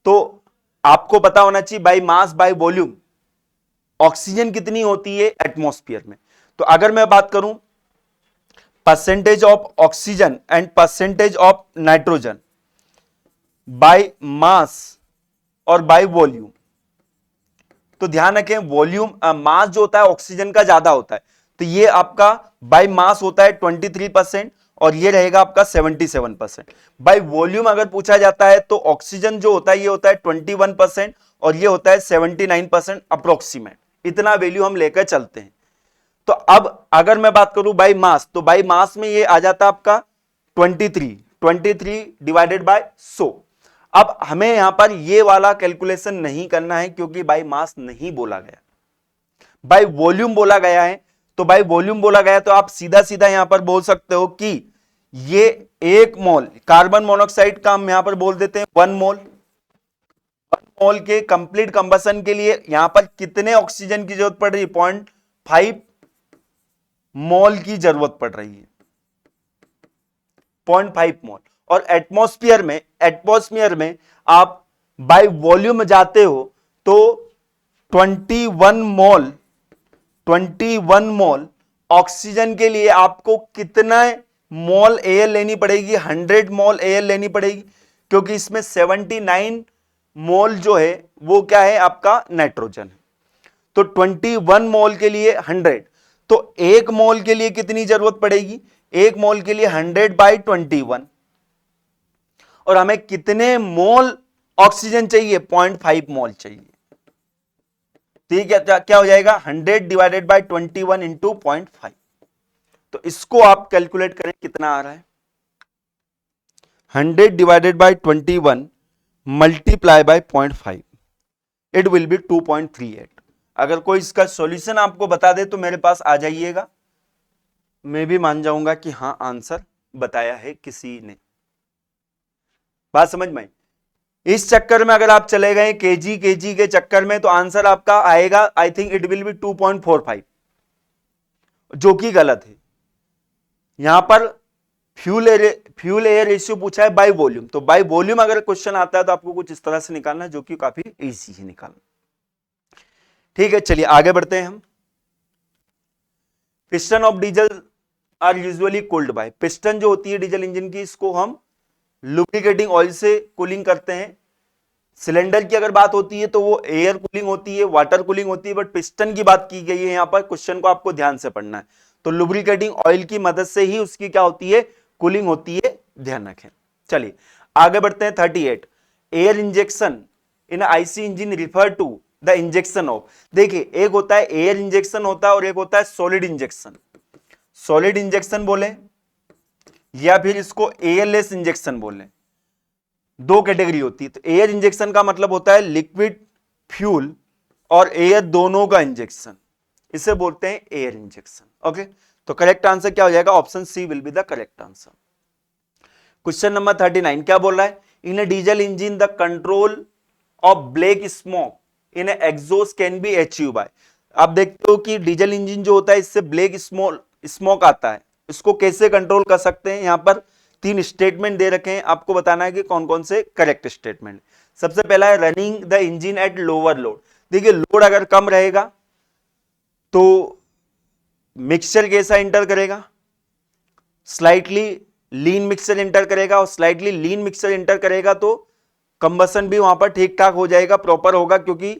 तो आपको पता होना चाहिए by mass by volume oxygen कितनी होती है एटमॉस्फेयर में। तो अगर मैं बात करूं percentage of oxygen and percentage of nitrogen by mass और बाय वॉल्यूम, तो ध्यान रखें वॉल्यूम मास जो होता है ऑक्सीजन का ज्यादा होता है, तो ये आपका बाय मास होता है 23% और ये रहेगा आपका 77%। बाय वॉल्यूम अगर पूछा जाता है तो ऑक्सीजन जो होता है ये होता है 21% और ये होता है 79% अप्रोक्सीमेट। इतना वैल्यू हम लेकर चलते हैं। तो अब अगर मैं बात करूं बाय मास, तो बाय मास में ये आ जाता है आपका 23 डिवाइडेड बाय 100। अब हमें यहां पर ये वाला कैलकुलेशन नहीं करना है क्योंकि बाय मास नहीं बोला गया, बाय वॉल्यूम बोला गया है। तो बाय वॉल्यूम बोला गया तो आप सीधा सीधा यहां पर बोल सकते हो कि ये 1 मोल कार्बन मोनोऑक्साइड का हम यहां पर बोल देते हैं 1 मोल। 1 मोल के कंप्लीट कंबशन के लिए यहां पर कितने ऑक्सीजन की जरूरत पड़ रही है, 0.5 मोल की जरूरत पड़ रही है, 0.5 मोल। और एटमॉस्फेयर में आप बाय वॉल्यूम जाते हो तो 21 मोल ऑक्सीजन के लिए आपको कितना मोल एयर लेनी पड़ेगी, 100 मोल एयर लेनी पड़ेगी, क्योंकि इसमें 79 मोल जो है वो क्या है आपका नाइट्रोजन है। तो 21 मोल के लिए 100, तो 1 मोल के लिए कितनी जरूरत पड़ेगी, 1 मोल के लिए 100/21 और हमें कितने मोल ऑक्सीजन चाहिए, 0.5 मोल चाहिए। ठीक है, क्या हो जाएगा 100 डिवाइडेड बाय 21 इंटू 0.5। तो इसको आप कैलकुलेट करें कितना आ रहा है, 100 divided by 21 multiply by 0.5, it will B 2.38। अगर कोई इसका सॉल्यूशन आपको बता दे तो मेरे पास आ जाइएगा, मैं भी मान जाऊंगा कि हां आंसर बताया है किसी ने। बात समझ में आई। इस चक्कर में अगर आप चले गए केजी के चक्कर में तो आंसर आपका आएगा, I think it will B 2.45, जो कि गलत है। यहां पर फ्यूल एयर रेशियो पूछा है बाय वॉल्यूम, तो बाय वॉल्यूम अगर क्वेश्चन आता है तो आपको कुछ इस तरह से निकालना है, जो कि काफी इजी है निकालना। ठीक है, चलिए आगे बढ़ते हैं हम। Piston of diesel are usually cooled by, piston जो होती है डीजल इंजन की, इसको हम लुब्रिकेटिंग ऑयल से कूलिंग करते हैं। सिलेंडर की अगर बात होती है तो वो एयर कूलिंग होती है, वाटर कूलिंग होती है, बट पिस्टन की बात की गई है यहां पर, क्वेश्चन को आपको ध्यान से पढ़ना है। तो लुब्रिकेटिंग ऑयल की मदद से ही उसकी क्या होती है, कूलिंग होती है, ध्यान रखें। चलिए आगे बढ़ते हैं। 38, air injection in IC engine refer to the injection of, देखिए एक होता है एयर इंजेक्शन होता है और एक होता है सॉलिड इंजेक्शन। सॉलिड इंजेक्शन बोले या फिर इसको एयरलेस इंजेक्शन बोले, दो कैटेगरी होती है। तो एयर इंजेक्शन का मतलब होता है लिक्विड फ्यूल और एयर दोनों का इंजेक्शन, इसे बोलते हैं एयर इंजेक्शन। ओके, तो करेक्ट आंसर क्या हो जाएगा, option C will be the correct answer. Question number 39 क्या बोल रहा है, in a diesel engine the control of black smoke in exhaust can be achieve by, आप देखते हो कि डीजल इंजन जो होता है इससे ब्लैक स्मोक आता है, इसको कैसे कंट्रोल कर सकते हैं। यहां पर 3 स्टेटमेंट दे रखे हैं, आपको बताना है कि कौन कौन से करेक्ट स्टेटमेंट। सबसे पहला है running the engine at lower load, देखिए लोड अगर कम रहेगा तो मिक्सचर कैसा इंटर करेगा, स्लाइटली लीन मिक्सचर इंटर करेगा, और स्लाइटली लीन मिक्सचर इंटर करेगा तो कंबसन भी वहां पर ठीक ठाक हो जाएगा, प्रॉपर होगा, क्योंकि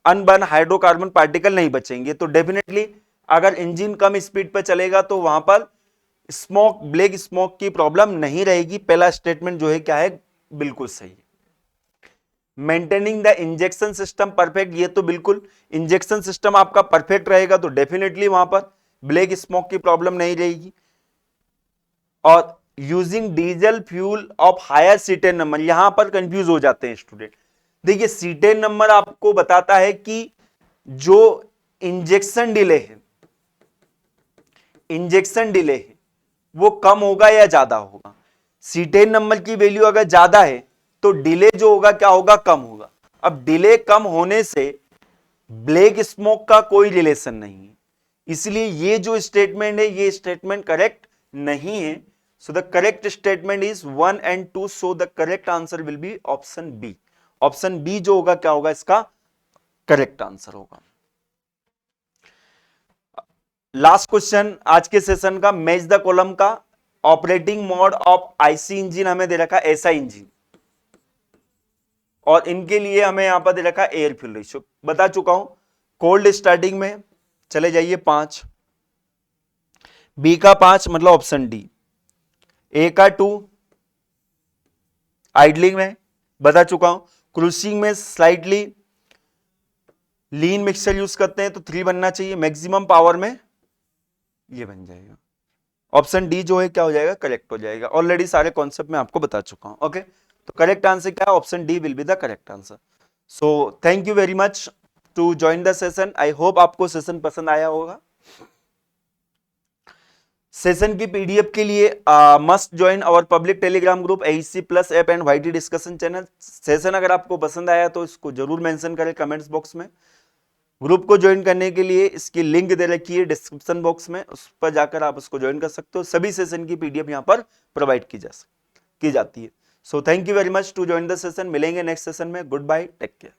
अनबर्न हाइड्रोकार्बन पार्टिकल नहीं बचेंगे। तो डेफिनेटली अगर इंजन कम स्पीड पर चलेगा तो वहां पर स्मोक, ब्लैक स्मोक की प्रॉब्लम नहीं रहेगी। पहला स्टेटमेंट जो है क्या है, बिल्कुल सही है। Maintaining the injection system perfect, ये तो बिल्कुल, इंजेक्शन सिस्टम आपका परफेक्ट रहेगा तो डेफिनेटली वहां पर ब्लैक स्मोक की प्रॉब्लम नहीं रहेगी। और using diesel fuel of higher cetane number, यहां पर कंफ्यूज हो जाते हैं स्टूडेंट। देखिए सीटेन नंबर आपको बताता है कि जो इंजेक्शन डिले है, इंजेक्शन डिले है वो कम होगा या ज्यादा होगा। सीटेन नंबर की वैल्यू अगर ज्यादा है तो डिले जो होगा क्या होगा, कम होगा। अब डिले कम होने से ब्लैक स्मोक का कोई रिलेशन नहीं है, इसलिए ये जो स्टेटमेंट है ये स्टेटमेंट करेक्ट नहीं है। So the correct statement is 1 and 2, so the correct answer will be option B. Option B जो होगा क्या होगा, इसका करेक्ट आंसर होगा। लास्ट क्वेश्चन आज के सेशन का, मैच द कॉलम का operating mode of IC engine हमें दे रखा एसआई इंजन, और इनके लिए हमें यहां पर दे रखा एयर फ्यूल रेशियो, बता चुका हूं। कोल्ड स्टार्टिंग में चले जाइए 5, बी का 5 मतलब ऑप्शन डी, ए का 2 आइडलिंग में बता चुका हूं, क्रूसिंग में स्लाइटली लीन मिक्सचर यूज करते हैं तो 3 बनना चाहिए, मैक्सिमम पावर में ये बन जाएगा। ऑप्शन डी जो है क्या हो जाएगा, करेक्ट हो जाएगा। ऑलरेडी सारे कॉन्सेप्ट में आपको बता चुका हूं। ओके, तो करेक्ट आंसर क्या है, option D will be the correct answer. So thank you very much to join the session. I hope आपको सेशन पसंद आया होगा। सेशन की पीडीएफ के लिए must join our public Telegram group AEC plus app and YT discussion channel. सेशन अगर आपको पसंद आया तो इसको जरूर मेंशन करें कमेंट्स बॉक्स में। ग्रुप को ज्वाइन करने के लिए इसकी लिंक दे रखी है डिस्क्रिप्शन बॉक्स में, उस पर जाकर आप उसको ज्वाइन कर सकते हो। सभी सेशन की पीडीएफ यहाँ पर प्रोवाइड की जाती है। So thank you very much to join the session. मिलेंगे नेक्स्ट सेशन में। Goodbye, take care.